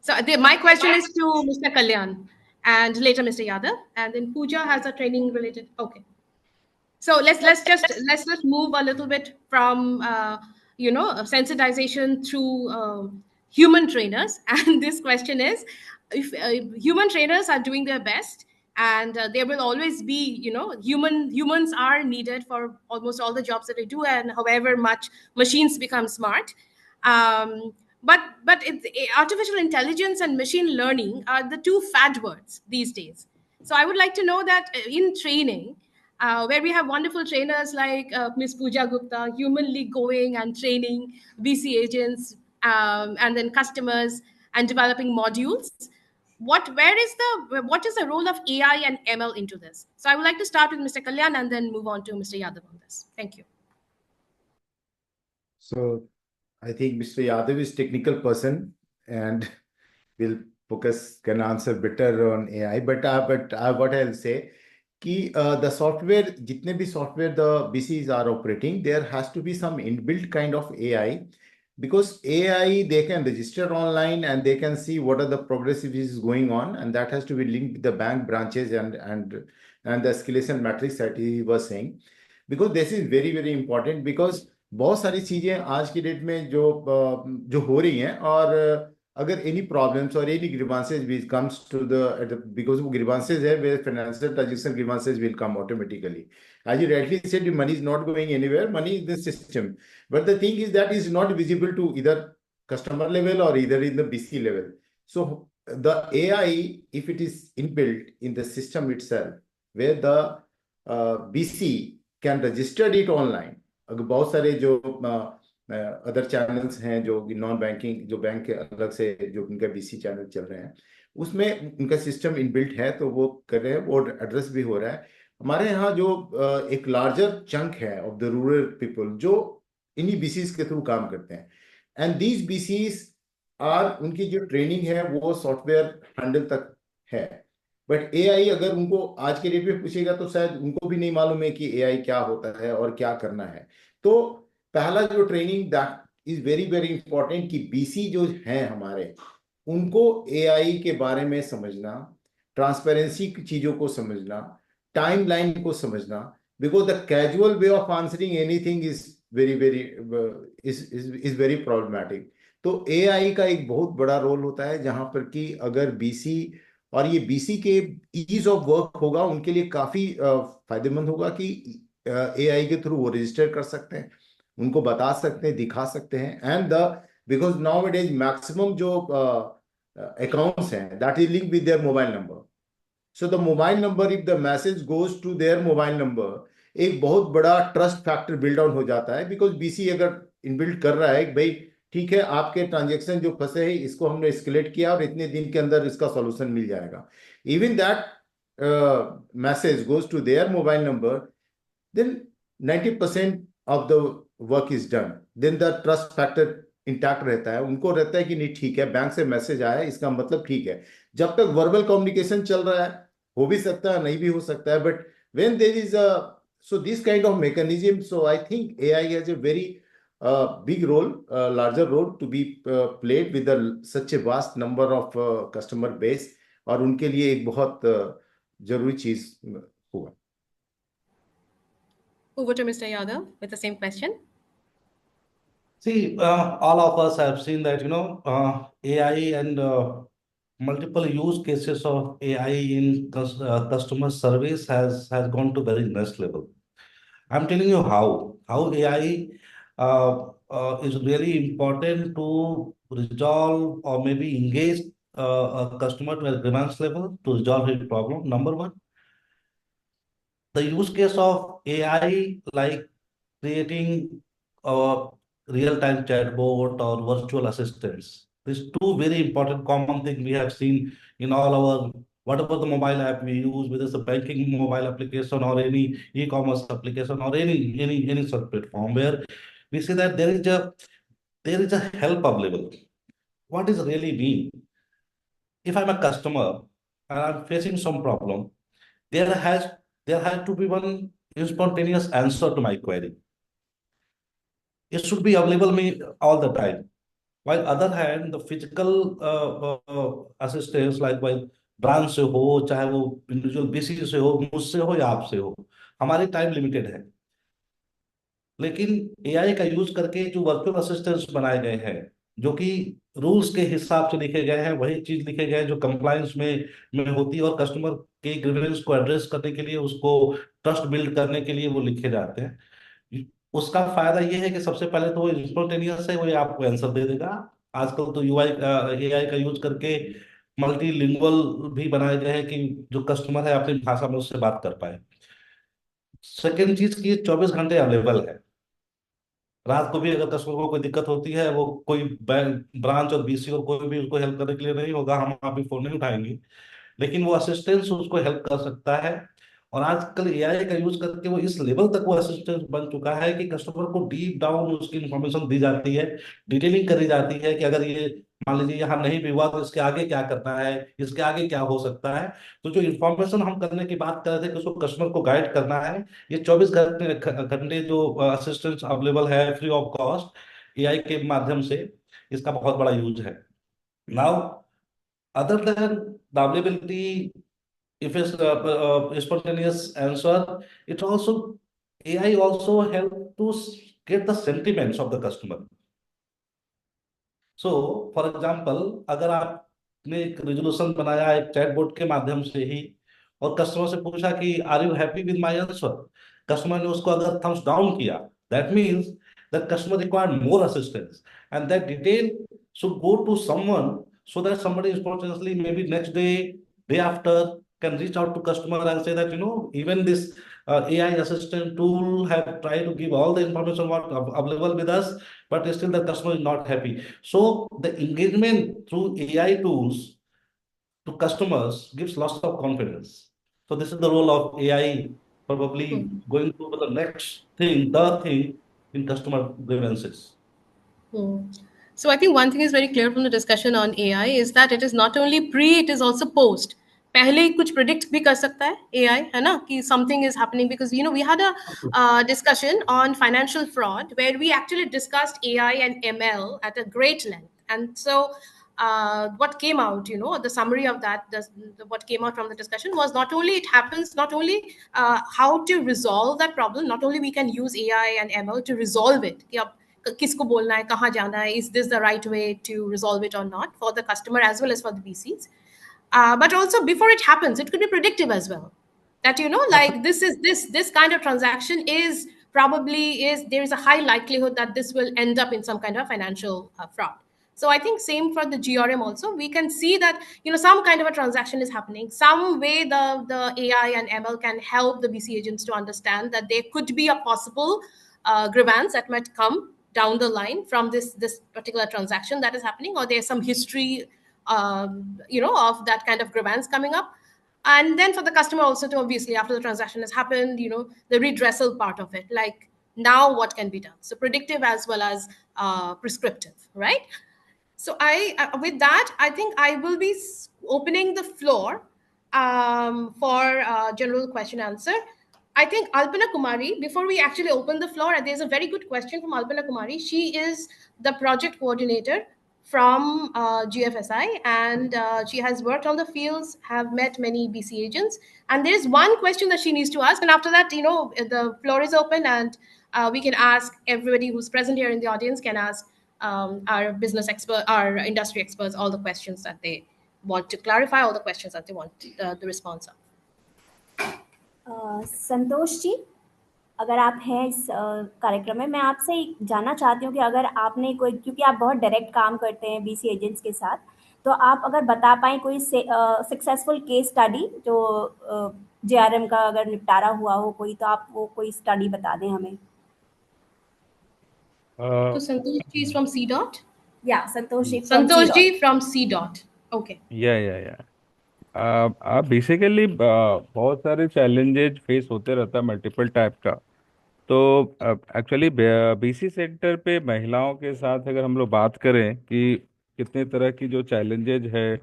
So my question is to Mr. Kalyan and later Mr. Yadav, and then Pooja has a training related. Okay. So let's just move a little bit from sensitization through human trainers. And this question is, if human trainers are doing their best, and there will always be, humans are needed for almost all the jobs that they do, and however much machines become smart. But artificial intelligence and machine learning are the two fad words these days. So I would like to know that in training, where we have wonderful trainers like Ms. Pooja Gupta, humanly going and training BC agents and then customers and developing modules. What is the role of AI and ML into this? So I would like to start with Mr. Kalyan and then move on to Mr. Yadav on this. Thank you. So I think Mr. Yadav is technical person and can answer better on AI. But what I'll say, the software, jitne bhi software the BCs are operating, there has to be some inbuilt kind of AI, because AI, they can register online and they can see what are the progress is going on, and that has to be linked with the bank branches and the escalation matrix that he was saying, because this is very, very important, because बहुत सारी चीजें आज की date में जो हो रही हैं, और अगर any problems or any grievances which comes to because of grievances है, where financial transaction grievances will come automatically. As you rightly said, money is not going anywhere, money is in the system. But the thing is that is not visible to either customer level or either in the BC level. So the AI, if it is inbuilt in the system itself, where the BC can register it online, अगर बहुत सारे जो other channels हैं जो non banking, जो bank के अलग से जो उनका बीसी चैनल चल रहे हैं, उसमें उनका सिस्टम इनबिल्ट है, तो वो कर रहे हैं, वो एड्रेस भी हो रहा है. हमारे यहाँ जो एक लार्जर चंक है ऑफ द रूरल पीपल जो इन्हीं बीसीज के थ्रू काम करते हैं, एंड दीज बीसीज आर, उनकी जो ट्रेनिंग है वो सॉफ्टवेयर हैंडल तक है. बट एआई अगर उनको आज के डेट में पूछेगा तो शायद उनको भी नहीं मालूम है कि एआई क्या होता है और क्या करना है. तो पहला जो training that is very very important कि बीसी जो हैं हमारे, उनको एआई के बारे में समझना, ट्रांसपेरेंसी की चीजों को समझना, टाइमलाइन को समझना, because the casual way of answering anything is very problematic. तो एआई का एक बहुत बड़ा रोल होता है, जहां पर कि अगर बीसी और ये बीसी के ईज ऑफ वर्क होगा, उनके लिए काफी फायदेमंद होगा कि एआई के थ्रू वो रजिस्टर कर सकते हैं, उनको बता सकते हैं, दिखा सकते हैं. And because now it is maximum जो अकाउंट्स हैं that is link with their mobile number. So the mobile number, if the message goes to their mobile number, एक बहुत बड़ा ट्रस्ट फैक्टर बिल्ड आउट हो जाता है. बिकॉज बीसी अगर inbuilt कर रहा है कि भाई ठीक है, आपके ट्रांजेक्शन जो फंसे हैं इसको हमने एस्केलेट किया और इतने दिन के अंदर इसका सॉल्यूशन मिल जाएगा, even that message goes to their mobile number, then 90% of the work is done. Then the trust factor intact रहता है. उनको रहता है कि नहीं ठीक है, बैंक से मैसेज आया है, इसका मतलब ठीक है. जब तक वर्बल कम्युनिकेशन चल रहा है, हो भी सकता है, नहीं भी हो सकता है, but when there is a, so this kind of mechanism, so I think AI has a very a big role, a larger role to be played with such a vast number of customer base, और उनके लिए एक बहुत जरूरी चीज हुआ. Over to Mr. Yadav with the same question. See, all of us have seen that, AI and multiple use cases of AI in customer service has gone to very next level. I'm telling you how AI is really important to resolve or maybe engage a customer to a grievance level to resolve his problem. Number one, the use case of AI, like creating a real-time chatbot or virtual assistants. These two very important common things we have seen in all our whatever the mobile app we use, whether it's a banking mobile application or any e-commerce application or any such platform where we see that there is a help available. What is really mean? If I'm a customer and I'm facing some problem, there has to be one spontaneous answer to my query. It should be available me all the time. While other hand, the physical assistance like while branch से हो चाहे वो individual BC से हो मुझसे हो या आपसे हो, हमारी टाइम लिमिटेड है. लेकिन एआई का यूज करके जो वर्चुअल असिस्टेंट्स बनाए गए हैं जो कि रूल्स के हिसाब से लिखे गए हैं, वही चीज लिखे गए हैं जो कंप्लायंस में होती है और कस्टमर के ग्रीवेंस को एड्रेस करने के लिए, उसको ट्रस्ट बिल्ड करने के लिए वो लिखे जाते हैं. उसका फायदा ये है कि सबसे पहले तो वो इंस्टेंटेनियस है, वो आपको आंसर दे देगा. आजकल तो यूआई एआई का यूज करके मल्टीलिंगुअल भी बनाए गए हैं कि जो कस्टमर है अपनी भाषा में उससे बात कर पाए. सेकेंड चीज की 24 घंटे अवेलेबल है. रात को भी अगर कस्टमर को कोई दिक्कत होती है, वो कोई बैंक ब्रांच और बीसी और कोई भी उसको हेल्प करने के लिए नहीं होगा, हम आप भी फोन नहीं उठाएंगे, लेकिन वो असिस्टेंस उसको हेल्प कर सकता है. और आजकल एआई का यूज करके वो इस लेवल तक वो असिस्टेंस बन चुका है कि कस्टमर को डीप डाउन उसकी इंफॉर्मेशन दी जाती है, डिटेलिंग करी जाती है कि अगर ये मान लीजिए यहाँ नहीं भी हुआ तो इसके आगे क्या करना है, इसके आगे क्या हो सकता है. तो जो इंफॉर्मेशन हम करने की बात कर रहे थे कि उसको कस्टमर को गाइड करना है, ये 24 घंटे जो असिस्टेंस अवेलेबल है फ्री ऑफ कॉस्ट एआई के माध्यम से, इसका बहुत बड़ा यूज है. Now other than the availability, if it's a spontaneous answer, it also AI also help to get the sentiments of the customer. So, for example, अगर आपने एक रिजोल्यूशन बनाया एक चैटबॉट के माध्यम से ही और कस्टमर से पूछा कि are you happy with my answer, customer ने उसको अगर थम्स डाउन किया, that means that customer required more assistance and that detail should go to someone so that somebody spontaneously maybe next day after can reach out to customer and say that even this AI assistant tool have tried to give all the information what available with us, but still the customer is not happy. So the engagement through AI tools to customers gives lots of confidence. So this is the role of AI, probably going to the next thing, the thing in customer grievances. So I think one thing is very clear from the discussion on AI is that it is not only pre, it is also post. पहले ही कुछ predict भी कर सकता है AI, है ना, कि something is happening, because we had a discussion on financial fraud where we actually discussed AI and ML at a great length. And so what came out, the summary of that, what came out from the discussion was not only it happens, not only how to resolve that problem, not only we can use AI and ML to resolve it, कि अब किसको बोलना है, कहाँ जाना है, is this the right way to resolve it or not for the customer as well as for the BCs. But also before it happens, it could be predictive as well. That, like this kind of transaction is there is a high likelihood that this will end up in some kind of financial fraud. So I think same for the GRM also. We can see that, some kind of a transaction is happening. Some way the AI and ML can help the BC agents to understand that there could be a possible grievance that might come down the line from this particular transaction that is happening, or there's some history, of that kind of grievance coming up. And then for the customer also to, obviously, after the transaction has happened, the redressal part of it, like now what can be done. So predictive as well as prescriptive, right? So with that, I think I will be opening the floor for general question answer. I think Alpana Kumari, before we actually open the floor, there's a very good question from Alpana Kumari. She is the project coordinator from GFSI, and she has worked on the fields, have met many BC agents. And there's one question that she needs to ask. And after that, the floor is open, and we can ask everybody who's present here in the audience can ask our business expert, our industry experts, all the questions that they want to clarify, all the questions that they want the response of. Santosh ji, अगर आप हैं इस कार्यक्रम में, मैं आपसे जानना चाहती हूँ कि अगर आपने कोई, क्योंकि आप बहुत डायरेक्ट काम करते हैं बीसी एजेंट्स के साथ, तो आप अगर बता पाएँ कोई सक्सेसफुल केस स्टडी जो जेआरएम का अगर निपटारा हुआ हो कोई, तो आप वो कोई स्टडी बता दें हमें। So Santosh ji is from C dot? Yeah, Santosh ji from C dot. Okay. या बेसिकली बहुत सारे चैलेंजेस फेस होते रहता है मल्टीपल टाइप का। तो एक्चुअली बीसी सेक्टर पे महिलाओं के साथ अगर हम लोग बात करें कि कितने तरह की जो चैलेंजेज है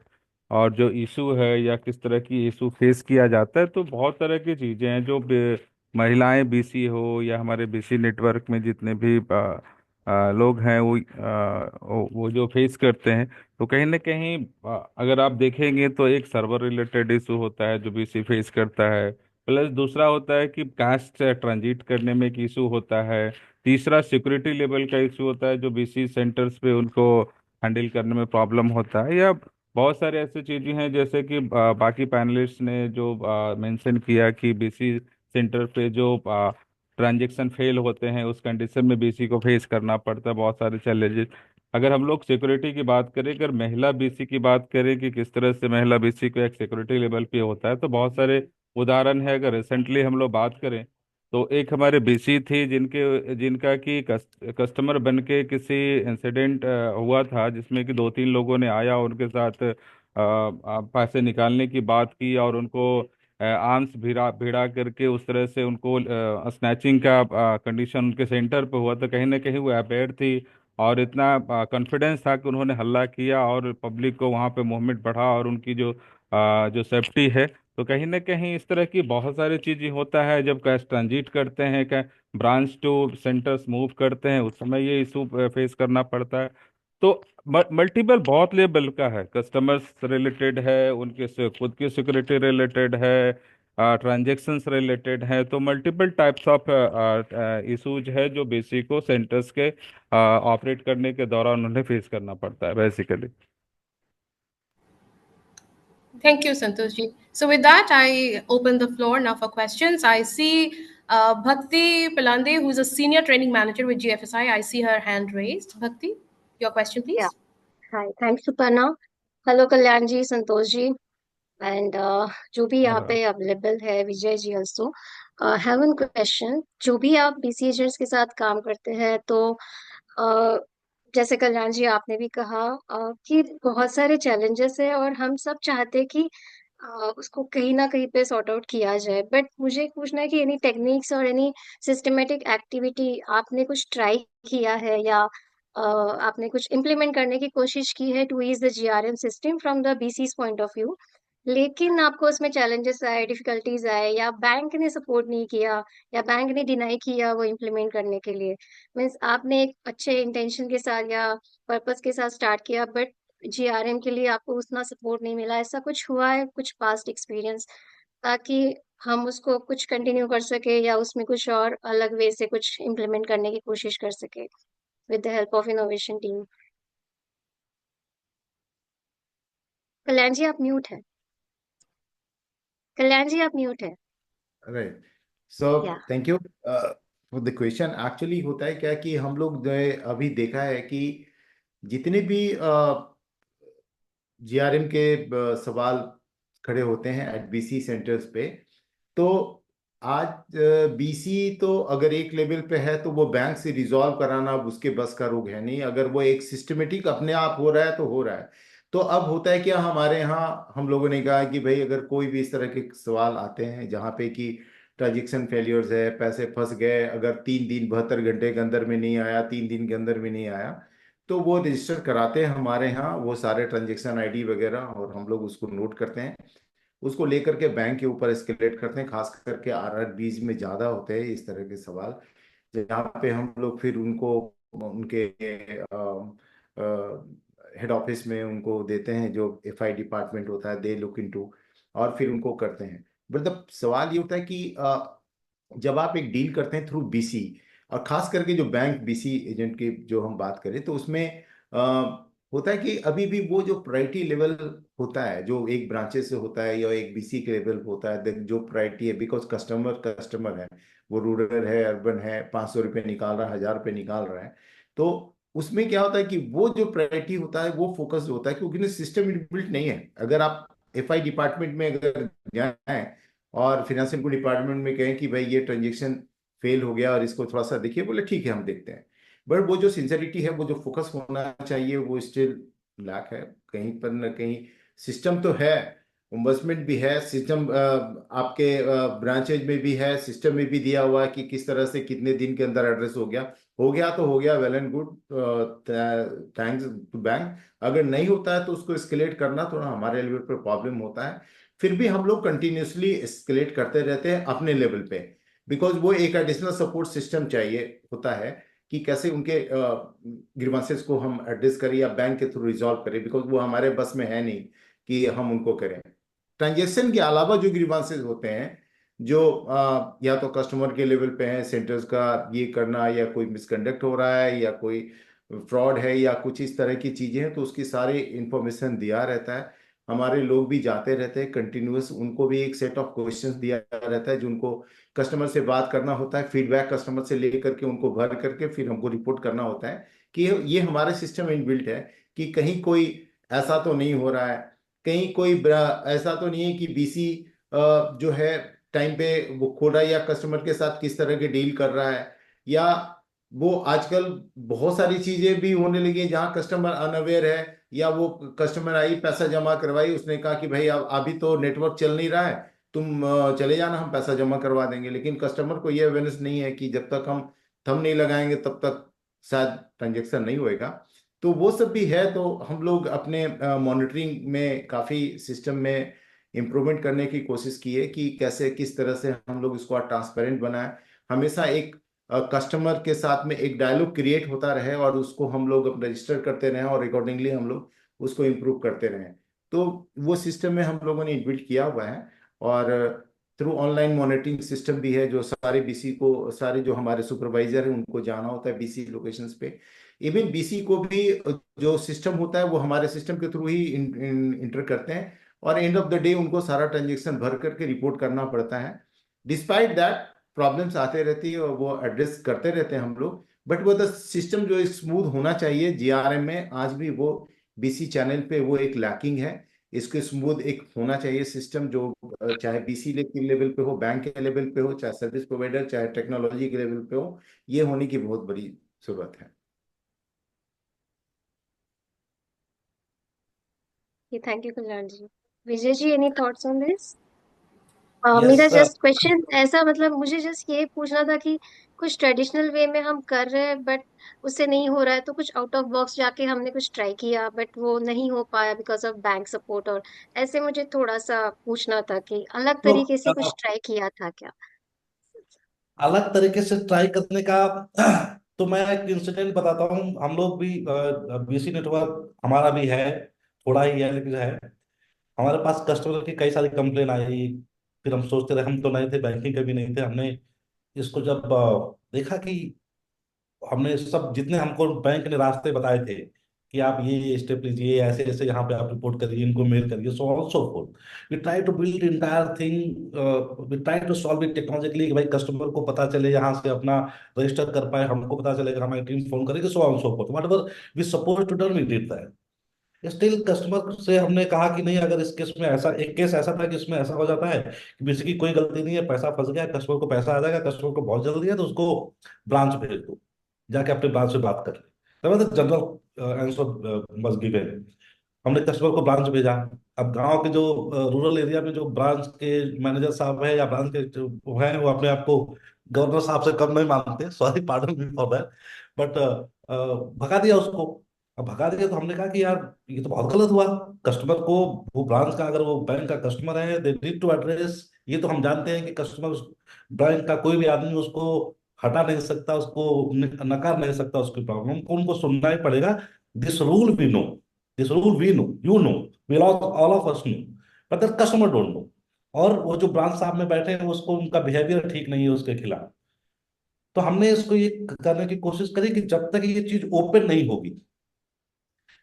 और जो इशू है या किस तरह की इशू फेस किया जाता है, तो बहुत तरह की चीज़ें हैं जो महिलाएं बीसी हो या हमारे बीसी नेटवर्क में जितने भी लोग हैं वो जो फेस करते हैं, तो कहीं ना कहीं अगर आप देखेंगे तो एक सर्वर रिलेटेड इशू होता है जो बीसी फेस करता है, प्लस दूसरा होता है कि कास्ट ट्रांजिट करने में एक इशू होता है, तीसरा सिक्योरिटी लेवल का इशू होता है जो बीसी सेंटर्स पे उनको हैंडल करने में प्रॉब्लम होता है, या बहुत सारे ऐसे चीज़ें हैं जैसे कि बाकी पैनलिस्ट ने जो मेंशन किया कि बीसी सेंटर पे जो ट्रांजेक्शन फेल होते हैं उस कंडीशन में बीसी को फेस करना पड़ता है बहुत सारे चैलेंजेस। अगर हम लोग सिक्योरिटी की बात करें, अगर महिला बीसी की बात करें कि किस तरह से महिला बीसी को एक सिक्योरिटी लेवल पे होता है, तो बहुत सारे उदाहरण है। अगर रिसेंटली हम लोग बात करें तो एक हमारे बीसी थी जिनका कि कस्टमर बन के किसी इंसिडेंट हुआ था जिसमें कि 2-3 लोगों ने आया, उनके साथ पैसे निकालने की बात की और उनको आर्म्स भिड़ा भिड़ा करके उस तरह से उनको स्नैचिंग का कंडीशन उनके सेंटर पे हुआ। तो कहीं ना कहीं वो अवेयर थी और इतना कॉन्फिडेंस था कि उन्होंने हल्ला किया और पब्लिक को वहाँ पे मूवमेंट बढ़ा और उनकी जो सेफ्टी है। तो कहीं ना कहीं इस तरह की बहुत सारी चीज़ें होता है जब कैश ट्रांजिट करते हैं, क्या ब्रांच टू सेंटर्स मूव करते हैं, उस समय ये इशू फेस करना पड़ता है। तो मल्टीपल बहुत लेवल का है, कस्टमर्स रिलेटेड है, उनके से खुद की सिक्योरिटी रिलेटेड है, ट्रांजेक्शन्स रिलेटेड है, तो मल्टीपल टाइप्स ऑफ इशूज है जो बेसिक को सेंटर्स के ऑपरेट करने के दौरान उन्हें फेस करना पड़ता है basically. Thank you, Santosh ji. So with that, I open the floor now for questions. I see Bhakti Palande, who is a senior training manager with GFSI. I see her hand raised. Bhakti, your question, please. Yeah. Hi. Thanks, Suparna. Hello, Kalyan ji, Santosh ji, and जो भी यहाँ पे available है, Vijay ji also. Have one question. जो भी आप BC agents के साथ काम करते हैं, तो जैसे कल्याण जी आपने भी कहा कि बहुत सारे चैलेंजेस है और हम सब चाहते हैं कि उसको कहीं ना कहीं पे सॉर्ट आउट किया जाए, बट मुझे पूछना है कि एनी टेक्निक्स और एनी सिस्टमेटिक एक्टिविटी आपने कुछ ट्राई किया है या आपने कुछ इम्प्लीमेंट करने की कोशिश की है to ease the GRM system from the BCs point of view, लेकिन आपको उसमें चैलेंजेस आए, डिफिकल्टीज आए, या बैंक ने सपोर्ट नहीं किया या बैंक ने डिनाई किया वो इम्प्लीमेंट करने के लिए, मीन्स आपने एक अच्छे इंटेंशन के साथ या पर्पस के साथ स्टार्ट किया बट जीआरएम के लिए आपको उतना सपोर्ट नहीं मिला, ऐसा कुछ हुआ है, कुछ पास्ट एक्सपीरियंस, ताकि हम उसको कुछ कंटिन्यू कर सके या उसमें कुछ और अलग वे से कुछ इम्प्लीमेंट करने की कोशिश कर सके with the help of innovation team. Kalyan ji आप म्यूट है। कल्याण जी आप म्यूट है। Right, so thank you for the question. Actually होता है क्या कि हम लोग जो है अभी देखा है कि जितने भी जीआरएम के सवाल खड़े होते हैं एट बीसी सेंटर्स पे, तो आज बीसी तो अगर एक लेवल पे है तो वो बैंक से रिजॉल्व कराना अब उसके बस का रोग है नहीं। अगर वो एक सिस्टमेटिक अपने आप हो रहा है तो हो रहा है। तो अब होता है क्या, हमारे यहाँ हम लोगों ने कहा कि भाई अगर कोई भी इस तरह के सवाल आते हैं जहाँ पे कि ट्रांजेक्शन फेलियर्स है, पैसे फंस गए, अगर 3 दिन 72 घंटे के अंदर में नहीं आया, 3 दिन के अंदर में नहीं आया, तो वो रजिस्टर कराते हैं हमारे यहाँ वो सारे ट्रांजेक्शन आईडी वगैरह और हम लोग उसको नोट करते हैं। उसको लेकर के बैंक के ऊपर एस्केलेट करते हैं। खास करके RRBs में ज़्यादा होते हैं इस तरह के सवाल, जहाँ पे हम लोग फिर उनको उनके हेड ऑफिस में उनको देते हैं, जो FI डिपार्टमेंट होता है, दे लुक इनटू, और फिर उनको करते हैं। मतलब सवाल ये होता है कि जब आप एक डील करते हैं थ्रू BC, और खास करके जो बैंक BC एजेंट की जो हम बात करें, तो उसमें होता है कि अभी भी वो जो प्रायोरिटी लेवल होता है जो एक ब्रांचेस से होता है या एक BC के लेवल होता है, जो प्रायोरिटी है, बिकॉज कस्टमर कस्टमर है, वो रूरल है अर्बन है, 500 रुपये निकाल रहा है, 1000 रुपये निकाल रहा है, तो उसमें क्या होता है कि वो जो प्रायोरिटी होता है वो फोकस होता है, क्योंकि सिस्टम बिल्ट नहीं है। अगर आप FI डिपार्टमेंट में अगर जाए और फाइनेंशियल डिपार्टमेंट में कहें कि भाई ये ट्रांजेक्शन फेल हो गया और इसको थोड़ा सा देखिए, बोले ठीक है हम देखते हैं, बट वो जो सिंसेरिटी है, वो जो फोकस होना चाहिए, वो स्टिल लैक है कहीं पर ना कहीं। सिस्टम तो है, इन्वेस्टमेंट भी है, सिस्टम आपके ब्रांचेज में भी है, सिस्टम में भी दिया हुआ है कि किस तरह से कितने दिन के अंदर एड्रेस हो गया तो हो गया, well and good, thanks to bank. अगर नहीं होता है तो उसको एस्केलेट करना थोड़ा हमारे लेवल पर प्रॉब्लम होता है, फिर भी हम लोग कंटिन्यूसली एस्केलेट करते रहते हैं अपने लेवल पे, बिकॉज वो एक एडिशनल सपोर्ट सिस्टम चाहिए होता है कि कैसे उनके ग्रीवेंसेस को हम एड्रेस करें या बैंक के थ्रू रिजॉल्व करें, बिकॉज वो हमारे बस में है नहीं कि हम उनको करें। ट्रांजेक्शन के अलावा जो ग्रीवेंसेस होते हैं, जो या तो कस्टमर के लेवल पे है, सेंटर्स का ये करना, या कोई मिसकंडक्ट हो रहा है, या कोई फ्रॉड है, या कुछ इस तरह की चीजें हैं, तो उसकी सारी इंफॉर्मेशन दिया रहता है। हमारे लोग भी जाते रहते हैं कंटिन्यूअस, उनको भी एक सेट ऑफ क्वेश्चंस दिया रहता है जो उनको कस्टमर से बात करना होता है, फीडबैक कस्टमर से लेकर के उनको भर करके फिर हमको रिपोर्ट करना होता है कि ये हमारे सिस्टम इनबिल्ट है कि कहीं कोई ऐसा तो नहीं हो रहा है, कहीं कोई ऐसा तो नहीं है कि BC जो है टाइम पे वो खो रहा है, या कस्टमर के साथ किस तरह के डील कर रहा है, या वो आजकल बहुत सारी चीजें भी होने लगी हैं जहाँ कस्टमर अनअवेयर है, या वो कस्टमर आई पैसा जमा करवाई, उसने कहा कि भाई अब अभी तो नेटवर्क चल नहीं रहा है, तुम चले जाना, हम पैसा जमा करवा देंगे, लेकिन कस्टमर को ये अवेयरनेस नहीं है कि जब तक हम थंब नहीं लगाएंगे तब तक शायद ट्रांजेक्शन नहीं होएगा। तो वो सब भी है, तो हम लोग अपने मॉनिटरिंग में काफी सिस्टम में इम्प्रूवमेंट करने की कोशिश की है कि कैसे किस तरह से हम लोग इसको ट्रांसपेरेंट बनाए, हमेशा एक कस्टमर के साथ में एक डायलॉग क्रिएट होता रहे, और उसको हम लोग रजिस्टर करते रहें, और अकॉर्डिंगली हम लोग उसको इम्प्रूव करते रहें। तो वो सिस्टम में हम लोगों ने इनबिल्ट किया हुआ है, और थ्रू ऑनलाइन मॉनिटरिंग सिस्टम भी है, जो सारे BC को, सारे जो हमारे सुपरवाइजर हैं उनको जाना होता है BC लोकेशंस पे। इवन BC को भी जो सिस्टम होता है वो हमारे सिस्टम के थ्रू ही इंटर करते हैं, और एंड ऑफ द डे उनको सारा ट्रांजेक्शन भर करके रिपोर्ट करना पड़ता है। डिस्पाइट दैट प्रॉब्लम्स आते रहती है और वो एड्रेस करते रहते हैं हम लोग, बट वो द सिस्टम जो स्मूथ होना चाहिए GRM में, आज भी वो BC चैनल पे वो एक लैकिंग है। इसके स्मूथ एक होना चाहिए सिस्टम, जो चाहे BC के लेवल पे हो, बैंक के लेवल पे हो, चाहे सर्विस प्रोवाइडर, चाहे टेक्नोलॉजी के लेवल पे हो, ये होने की बहुत बड़ी जरूरत है। Thank you Kalyan ji. Vijay ji, any thoughts on this? Yes मेरा जस्ट क्वेश्चन ऐसा, मतलब मुझे जस्ट ये पूछना था कि कुछ ट्रेडिशनल वे में हम कर रहे हैं बट उससे नहीं हो रहा है, तो कुछ आउट ऑफ बॉक्स जाके हमने कुछ ट्राई किया बट वो नहीं हो पाया बिकॉज ऑफ बैंक सपोर्ट, और ऐसे मुझे थोड़ा सा पूछना था कि अलग तो तरीके से कुछ ट्राई किया था क्या? अलग तरीके से ट्राई करने का तो मैं एक इंसिडेंट बताता हूँ। हम लोग भी BC नेटवर्क हमारा भी है, थोड़ा ही है लेकिन है। हमारे पास कस्टमर की कई सारी कंप्लेन आई, फिर हम सोचते रहे, हम तो नए थे, बैंकिंग के भी नहीं थे। हमने इसको जब देखा कि हमने सब जितने हमको बैंक ने रास्ते बताए थे कि आप ये स्टेप लीजिए, ऐसे ऐसे यहाँ पे आप रिपोर्ट करिए, इनको मेल करिए, so on so forth, we try to build entire thing, we try to solve it technologically, कि भाई कस्टमर को पता चले, यहाँ से अपना रजिस्टर कर पाए, हमको पता चलेगा, हमारी टीम फोन करेगी, so on so forth, whatever we suppose to done we did that. Still customer से हमने कहा कि नहीं, अगर इस केस में ऐसा, एक केस ऐसा था कि इसमें ऐसा हो जाता है कि बेसिकली कोई गलती नहीं है, पैसा फंस गया, कस्टमर को पैसा आ जाएगा, कस्टमर को बहुत जल्दी है, तो उसको ब्रांच भेज दो, जाके अपने ब्रांच से बात कर ले, जनरल आंसर मस्ट गिवन। हमने कस्टमर को ब्रांच भेजा। अब गांव के जो रूरल एरिया में जो ब्रांच के मैनेजर साहब है या ब्रांच के जो हैं, वो अपने आप को गवर्नर साहब से कम नहीं मानते, sorry pardon me for that, but भगा दिया उसको। अब भगा दिया तो हमने कहा कि यार ये तो बहुत गलत हुआ। कस्टमर को, वो ब्रांच का, अगर वो बैंक का कस्टमर है, दे नीड टू एड्रेस। ये तो हम जानते हैं कि कस्टमर, बैंक का कोई भी आदमी उसको हटा नहीं सकता, उसको नकार नहीं सकता उसकी प्रॉब्लम को, उनको सुनना ही पड़ेगा। This rule we know, this rule we know, you know, we all of us know, but the customer don't know. और वो जो ब्रांच साहब में बैठे हैं, उसको उनका बिहेवियर ठीक नहीं है उसके खिलाफ। तो हमने इसको ये करने की कोशिश करी कि जब तक ये चीज ओपन नहीं होगी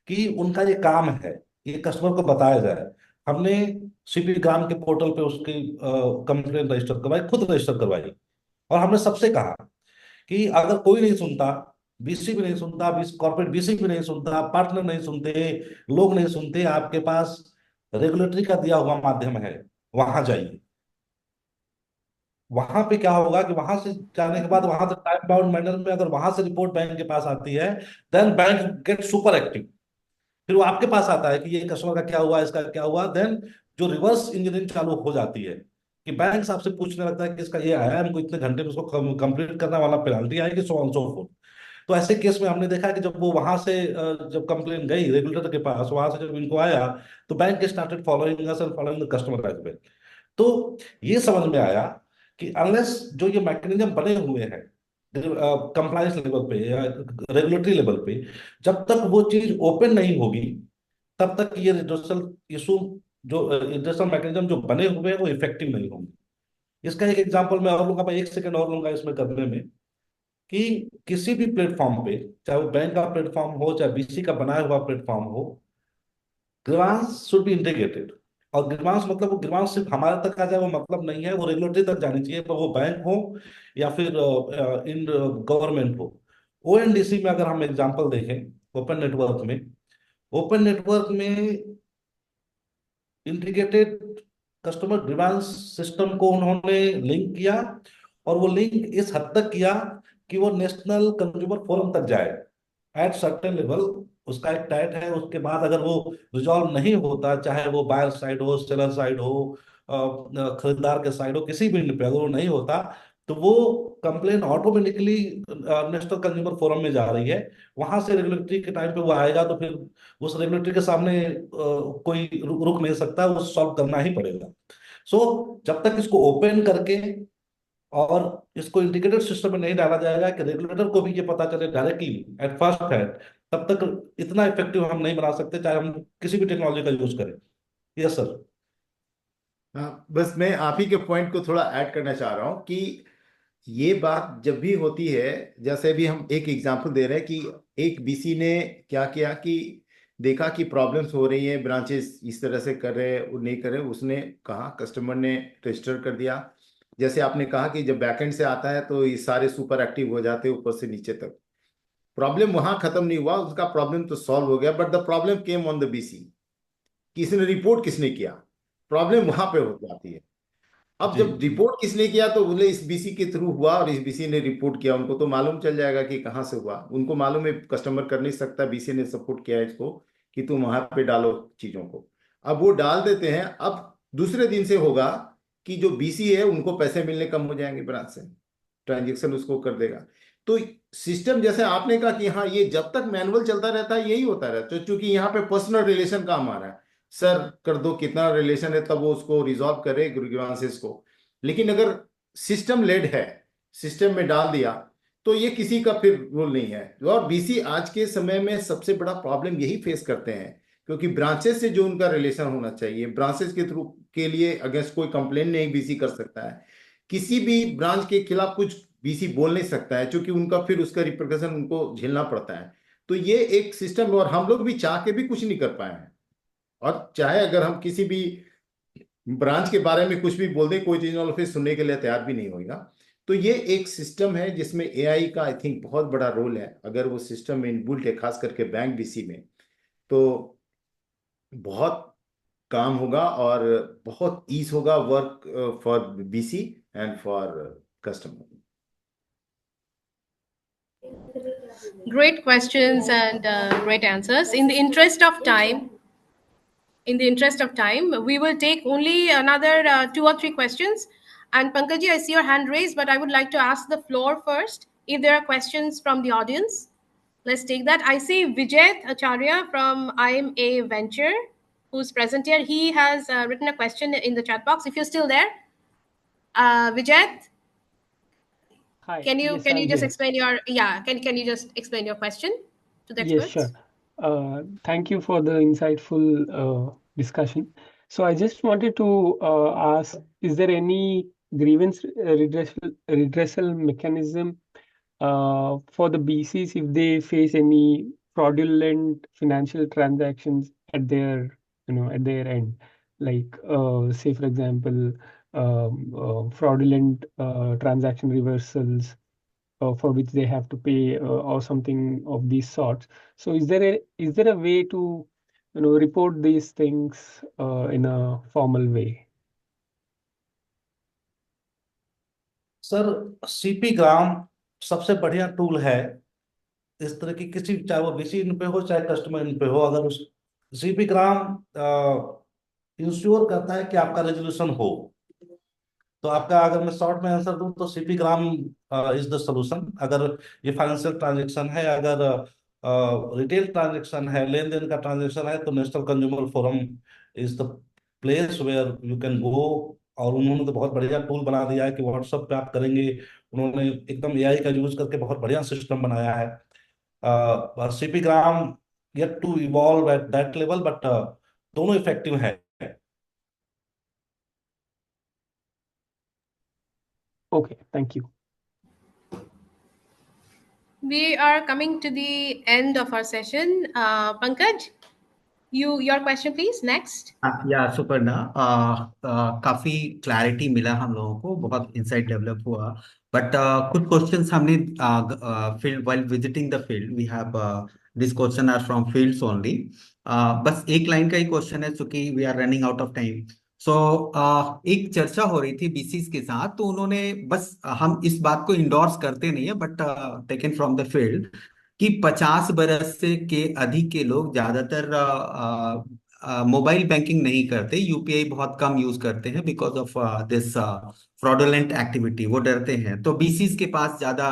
कि उनका ये काम है, ये कस्टमर को बताया जाए। हमने सीपी ग्राम के पोर्टल पे उसकी कंप्लेंट रजिस्टर करवाई, खुद रजिस्टर करवाई। और हमने सबसे कहा कि अगर कोई नहीं सुनता, बीसी भी नहीं सुनता, कॉर्पोरेट बीसी भी नहीं सुनता, पार्टनर नहीं सुनते, लोग नहीं सुनते, आपके पास रेगुलेटरी का दिया हुआ माध्यम है, वहां जाइए। वहां पे क्या होगा कि वहां से जाने के बाद, वहां से टाइम बाउंड मैनर में अगर वहां से रिपोर्ट बैंक के पास आती है, then bank get super active. फिर वो आपके पास आता है कि ये कस्टमर का क्या हुआ, इसका क्या हुआ। देन जो रिवर्स इंजीनियरिंग चालू हो जाती है कि बैंक आपसे पूछने लगता है कि इसका ये आया, हमको इतने घंटे में उसको कंप्लीट करना वाला, पेनल्टी आएगी, सो ऑन सो फोर्थ। तो ऐसे केस में हमने देखा कि जब वो वहां से जब कंप्लेन गई रेगुलेटर के पास, वहां से जब इनको आया, तो bank started following us and following the customer as well. तो ये समझ में आया कि अनलेस जो ये मैकेनिज्म बने हुए हैं कंप्लायंस लेवल पे या रेगुलेटरी लेवल पे, जब तक वो चीज ओपन नहीं होगी, तब तक ये रिड्रेसल इशू, जो रिड्रेसल मैकेनिज्म जो बने हुए हैं, वो इफेक्टिव नहीं होंगे। इसका एक एग्जांपल मैं और लूंगा, मैं 1 सेकंड और लूंगा इसमें करने में, कि किसी भी प्लेटफॉर्म पे, चाहे वो बैंक का प्लेटफॉर्म हो, चाहे बीसी का बनाया हुआ प्लेटफॉर्म हो, ग्रीवांस शुड बी इंटीग्रेटेड। और ग्रीवांस मतलब, वो ग्रीवांस सिर्फ हमारे तक आ जाए वो मतलब नहीं है, वो रेगुलेटरी तक जानी चाहिए, तो वो बैंक हो या फिर इन गवर्नमेंट हो। ओएनडीसी में अगर हम एग्जांपल देखें, ओपन नेटवर्क में, ओपन नेटवर्क में इंटीग्रेटेड कस्टमर ग्रीवांस सिस्टम को उन्होंने लिंक किया, और वो लिंक इस हद तक किया कि वो नेशनल कंज्यूमर फोरम तक जाए एट सर्टेन लेवल। उसका एक टाइट है, उसके बाद अगर वो रिजॉल्व नहीं होता, चाहे वो बायर साइड हो, सेलर साइड हो, खरीदार के साइड हो, किसी भी पे अगर वो नहीं होता, तो वो complain automatically national consumer forum में जा रही है। वहां से रेगुलेटरी के टाइम पे वो आएगा, तो फिर उस रेगुलेटरी के सामने कोई रुक नहीं सकता, वो सॉल्व करना ही पड़ेगा। सो जब तक इसको ओपन करके और इसको इंटीग्रेटेड सिस्टम में नहीं डाला जाएगा कि रेगुलेटर को भी ये पता चले डायरेक्टली एट फर्स्ट हैंड, तब तक इतना इफेक्टिव हम नहीं बना सकते, चाहे हम किसी भी टेक्नोलॉजी का यूज करें। Yes sir. हाँ, बस मैं आप ही के पॉइंट को थोड़ा ऐड करना चाह रहा हूँ कि ये बात जब भी होती है, जैसे भी हम एक एग्जांपल दे रहे हैं कि एक बीसी ने क्या किया कि देखा कि प्रॉब्लम्स हो रही हैं, ब्रांचेस इस तरह से कर रहे हैं, वो नहीं कर रहे, उसने कहा, कस्टमर ने रजिस्टर कर दिया। जैसे आपने कहा कि जब बैकएंड से आता है तो ये सारे सुपर एक्टिव हो जाते हैं ऊपर से नीचे तक। प्रॉब्लम वहां खत्म नहीं हुआ, उसका प्रॉब्लम तो सॉल्व हो गया, but the problem came on the BC. किसने रिपोर्ट, किसने किया, प्रॉब्लम वहां पे हो जाती है। अब जी जब रिपोर्ट किसने किया, तो बोले इस बीसी के थ्रू हुआ और इस बीसी ने रिपोर्ट किया, उनको तो मालूम चल जाएगा कि कहाँ से हुआ। उनको मालूम है कस्टमर कर नहीं सकता, बीसी ने सपोर्ट किया है इसको कि तुम वहां पे डालो चीजों को। अब वो डाल देते हैं। अब दूसरे दिन से होगा कि जो बीसी है उनको पैसे मिलने कम हो जाएंगे, ब्रांच से ट्रांजेक्शन उसको कर देगा। तो सिस्टम, जैसे आपने कहा कि हाँ, ये जब तक मैनुअल चलता रहता है यही होता रहता है, क्योंकि यहाँ पे पर्सनल रिलेशन काम आ रहा है, सर कर दो, कितना रिलेशन है, तब वो उसको रिजॉल्व करे ग्रीवांसेस को। लेकिन अगर सिस्टम लेड है, सिस्टम में डाल दिया, तो ये किसी का फिर रोल नहीं है। और बीसी आज के समय में सबसे बड़ा प्रॉब्लम यही फेस करते हैं, क्योंकि ब्रांचेस से जो उनका रिलेशन होना चाहिए, ब्रांचेस के थ्रू के लिए अगेंस्ट कोई कंप्लेन नहीं बीसी कर सकता है, किसी भी ब्रांच के खिलाफ कुछ बीसी बोल नहीं सकता है, क्योंकि उनका फिर उसका रिप्रिकॉशन उनको झेलना पड़ता है। तो ये एक सिस्टम, और हम लोग भी चाह के भी कुछ नहीं कर पाए हैं। और चाहे अगर हम किसी भी ब्रांच के बारे में कुछ भी बोल दें, कोई चीज वाला फिर सुनने के लिए तैयार भी नहीं होगा। तो ये एक सिस्टम है जिसमें एआई का आई थिंक बहुत बड़ा रोल है। अगर वो सिस्टम में इनबिल्ट है, खास करके बैंक बीसी में, तो बहुत काम होगा और बहुत ईज होगा work for BC and for customer. Great questions and great answers. In the interest of time, we will take only another 2 or 3 questions. And Pankaji, I see your hand raised, but I would like to ask the floor first if there are questions from the audience. Let's take that. I see Vijay Acharya from IMA Venture, who's present here. He has written a question in the chat box. If you're still there, Vijay, Hi, can you yes, I'm just here. explain your can you just explain your question to the Yes, experts? sure. Thank you for the insightful discussion. So I just wanted to ask, is there any grievance redressal mechanism for the BCs if they face any fraudulent financial transactions at their, at their end? Like, say, for example, fraudulent transaction reversals for which they have to pay or something of these sorts. So is there a way to report these things in a formal way? Sir, CP gram सबसे बढ़िया tool है इस तरह की किसी, चाहे वो BC इन पे हो चाहे कस्टमर इन पे हो। अगर उस सीपी ग्राम इंश्योर करता है कि आपका रेजोल्यूशन हो, तो आपका, अगर मैं शॉर्ट में आंसर दूं तो CP gram is the solution. अगर ये फाइनेंशियल ट्रांजेक्शन है, अगर रिटेल ट्रांजेक्शन है, लेन देन का ट्रांजेक्शन है, तो national consumer forum is the place where you can go. और उन्होंने तो बहुत बढ़िया टूल बना दिया है कि व्हाट्सएप पे आप करेंगे। उन्होंने एकदम एआई का यूज करके बहुत बढ़िया सिस्टम बनाया है। CP gram yet to evolve at that level, but दोनों इफेक्टिव है। Okay, thank you. We are coming to the end of our session. Pankaj, your question, please. Next. या सुपर्णा, काफी क्लैरिटी मिला हम लोगों को, बहुत इंसाइट डेवलप हुआ। बट कुछ क्वेश्चंस हमने field while visiting the field, we have this question are from fields only. बस एक लाइन का ही क्वेश्चन है, क्योंकि we are running out of time. So एक चर्चा हो रही थी बीसीस के साथ, तो उन्होंने, बस हम इस बात को इंडोर्स करते नहीं है, but taken from the field, कि 50 बरस से के अधिक के लोग ज्यादातर मोबाइल बैंकिंग नहीं करते, यूपीआई बहुत कम यूज करते हैं because of this fraudulent activity. वो डरते हैं, तो बीसीस के पास ज्यादा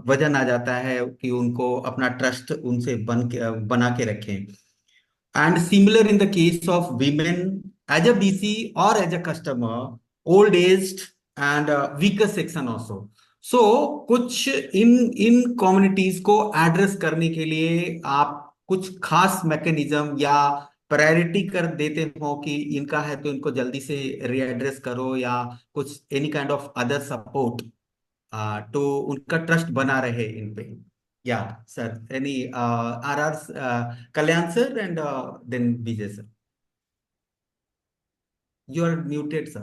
वजन आ जाता है कि उनको अपना ट्रस्ट उनसे बना के रखें। And similar in the case of women as a BC or as a customer, old aged and weaker section also. So कुछ इन कम्युनिटीज को एड्रेस करने के लिए आप कुछ खास मैकेनिज्म या प्रायोरिटी कर देते हो कि इनका है तो इनको जल्दी से रीएड्रेस करो, या कुछ any kind of other support तो उनका ट्रस्ट बना रहे इन पे? Yeah, sir. Any RRs, Kalyan sir, and then Vijay sir. You are muted, sir.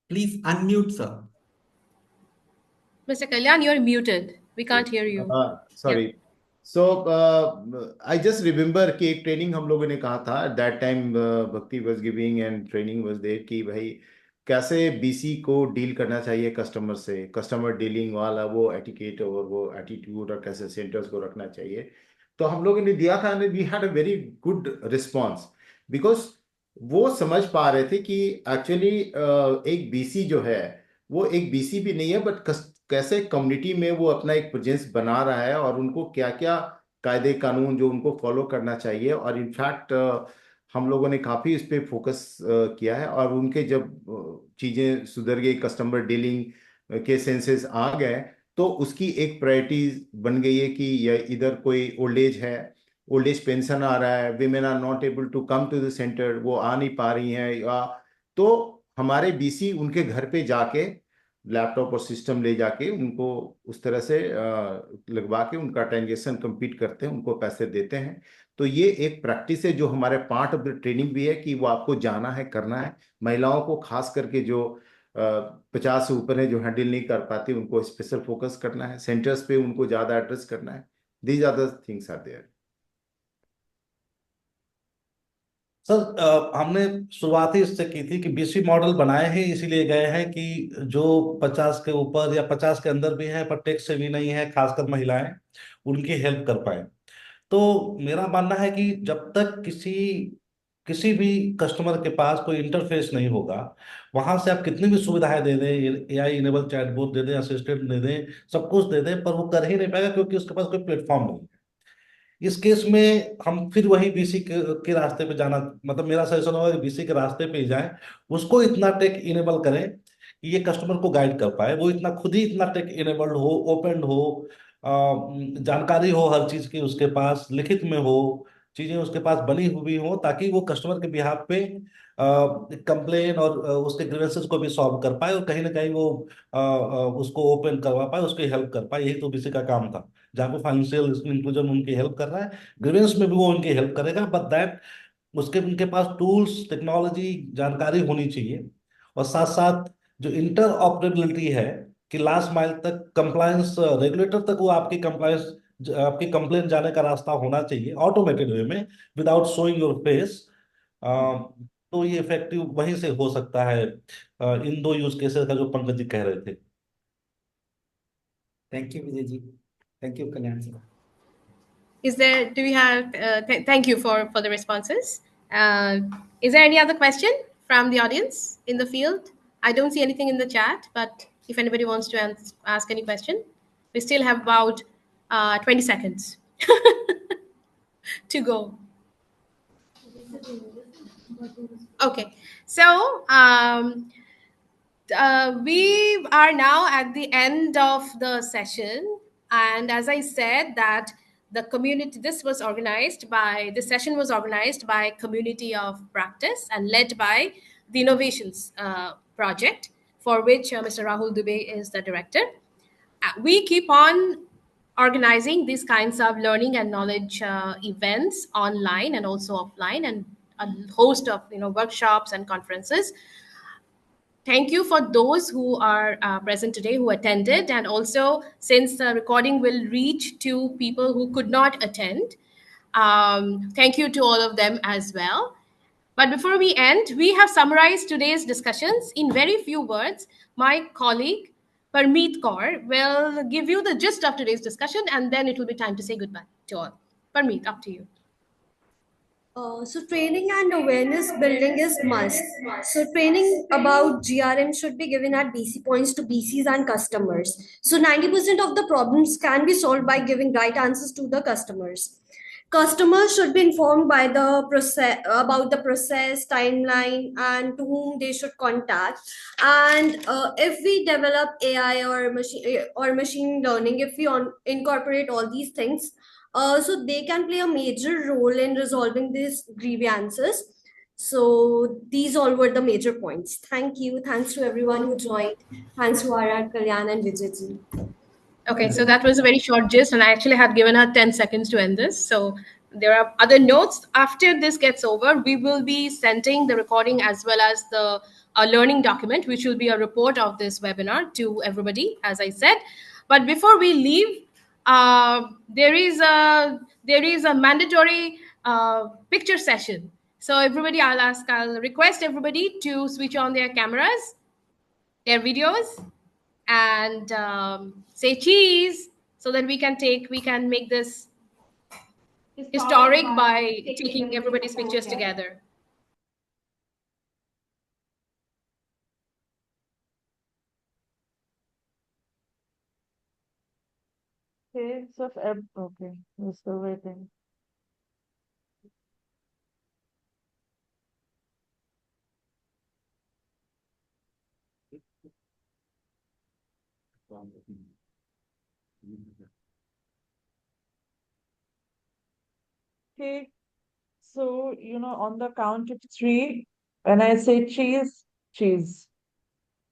Please unmute, sir. Mr. Kalyan, you're muted. We can't hear you. Sorry. So I just remember कि एक training हम लोगों ने कहा था, that time भक्ति was giving and training was there कि भाई कैसे बीसी को डील करना चाहिए कस्टमर से, कस्टमर डीलिंग वाला वो एटिकेट और वो एटीट्यूड, और कैसे सेंटर्स को रखना चाहिए। तो हम लोगों ने दिया था, we had a very good response, because वो समझ पा रहे थे कि एक्चुअली एक बीसी जो है वो एक बीसी भी नहीं है, बट कैसे कम्युनिटी में वो अपना एक प्रेजेंस बना रहा है, और उनको क्या क्या कायदे कानून जो उनको फॉलो करना चाहिए। और इनफैक्ट हम लोगों ने काफ़ी इस पे फोकस किया है, और उनके जब चीज़ें सुधर गई, कस्टमर डीलिंग के सेंसेस आ गए, तो उसकी एक प्रायोरिटी बन गई है कि ये इधर कोई ओल्ड एज है, ओल्ड एज पेंशन आ रहा है, women are not able to come to the centre, वो आ नहीं पा रही हैं, या तो हमारे बीसी उनके घर पे जाके लैपटॉप और सिस्टम ले जाके उनको उस तरह से लगवा के उनका ट्रांजेक्शन कंप्लीट करते हैं, उनको पैसे देते हैं। तो ये एक प्रैक्टिस है जो हमारे पार्ट ऑफ द ट्रेनिंग भी है कि वो आपको जाना है, करना है। महिलाओं को खास करके जो 50 से ऊपर है, जो हैंडल नहीं कर पाती, उनको स्पेशल फोकस करना है, सेंटर्स पे उनको ज्यादा एड्रेस करना है। These are the things are there. Sir, हमने शुरुआत ही इससे की थी कि बीसी मॉडल बनाए ही इसीलिए गए हैं कि जो 50 के ऊपर या 50 के अंदर भी हैं पर टेक से भी नहीं है, खासकर महिलाएं, उनकी हेल्प कर पाए। तो मेरा मानना है कि जब तक किसी किसी भी कस्टमर के पास कोई इंटरफेस नहीं होगा, वहां से आप कितनी भी सुविधाएं दे दें, एआई इनेबल चैटबॉट दे दें, असिस्टेंट दे दें, सब कुछ दे दें, पर वो कर ही नहीं पाएगा क्योंकि उसके पास कोई प्लेटफॉर्म नहीं है। इस केस में हम फिर वही बीसी के रास्ते पे जाना, मतलब मेरा सजेशन होगा कि बीसी के रास्ते पे ही जाएं, उसको इतना टेक इनेबल करें कि ये कस्टमर को गाइड कर पाए, वो इतना खुद ही इतना टेक इनेबल्ड हो, ओपन हो, जानकारी हो हर चीज की उसके पास, लिखित में हो, चीजें उसके पास बनी हुई हो, ताकि वो कस्टमर के बिहाफ पे कंप्लेन और उसके ग्रीवेंसेस को भी सॉल्व कर पाए, और कहीं ना कहीं वो उसको ओपन करवा पाए, उसकी हेल्प कर पाए। यही तो बीसी का काम था, जहाँ पे फाइनेंशियल इंक्लूजन उनकी हेल्प कर रहा है, ग्रीवेंस में भी वो उनकी हेल्प करेगा, बट दैट उसके उनके पास टूल्स, टेक्नोलॉजी, जानकारी होनी चाहिए। और साथ साथ जो इंटर ऑपरेबिलिटी है कि लास्ट माइल तक कंप्लायंस, रेगुलेटर तक वो आपकी कंप्लायंस, आपकी कंप्लेंट जाने का रास्ता होना चाहिए ऑटोमेटेड वे में, विदाउट शोइंग योर फेस। तो ये इफेक्टिव वहीं से हो सकता है, इन दो यूज केसेस का जो पंकज जी कह रहे थे। Thank you Vijay ji, thank you Kalyan ji. Do we have, thank you for the responses. Is there any other question from the audience in the field? I don't see anything in the chat, but if anybody wants to ask any question, we still have about 20 seconds to go. Okay, so we are now at the end of the session, and as I said that the community, this session was organized by Community of Practice and led by the Innovations project, for which Mr. Rahul Dubey is the director. We keep on organizing these kinds of learning and knowledge events online and also offline, and a host of workshops and conferences. Thank you for those who are present today, who attended. And also, since the recording will reach to people who could not attend, thank you to all of them as well. But before we end, we have summarized today's discussions in very few words. My colleague, Parmeet Kaur, will give you the gist of today's discussion, and then it will be time to say goodbye to all. Parmeet, up to you. So training and awareness building is must. So training about GRM should be given at BC points to BCs and customers. So 90% of the problems can be solved by giving right answers to the customers. Customers should be informed by the process, about the process, timeline, and to whom they should contact. And if we develop AI or machine learning, if we incorporate all these things, so they can play a major role in resolving these grievances. So these all were the major points. Thank you. Thanks to everyone who joined. Thanks to RR Kalyan and Vijay ji. Okay, so that was a very short gist, and I actually had given her 10 seconds to end this. So there are other notes. After this gets over, we will be sending the recording as well as the learning document, which will be a report of this webinar to everybody, as I said. But before we leave, there is a mandatory picture session. So everybody, I'll request everybody to switch on their cameras, their videos, and say cheese, so that we can make this historic by taking everybody's pictures together. Okay, so okay, we're still waiting. Okay, so on the count of 3, when I say cheese, cheese.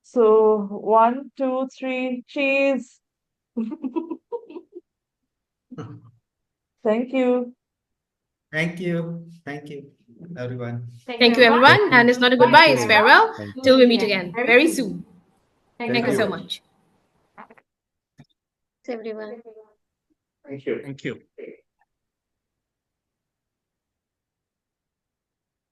So 1, 2, 3, cheese. Thank you. Thank you. Thank you, everyone. Thank you, everyone. And it's not a goodbye, it's farewell. Till we meet again very soon. Thank you so much. Everyone. Thank you. Thank you.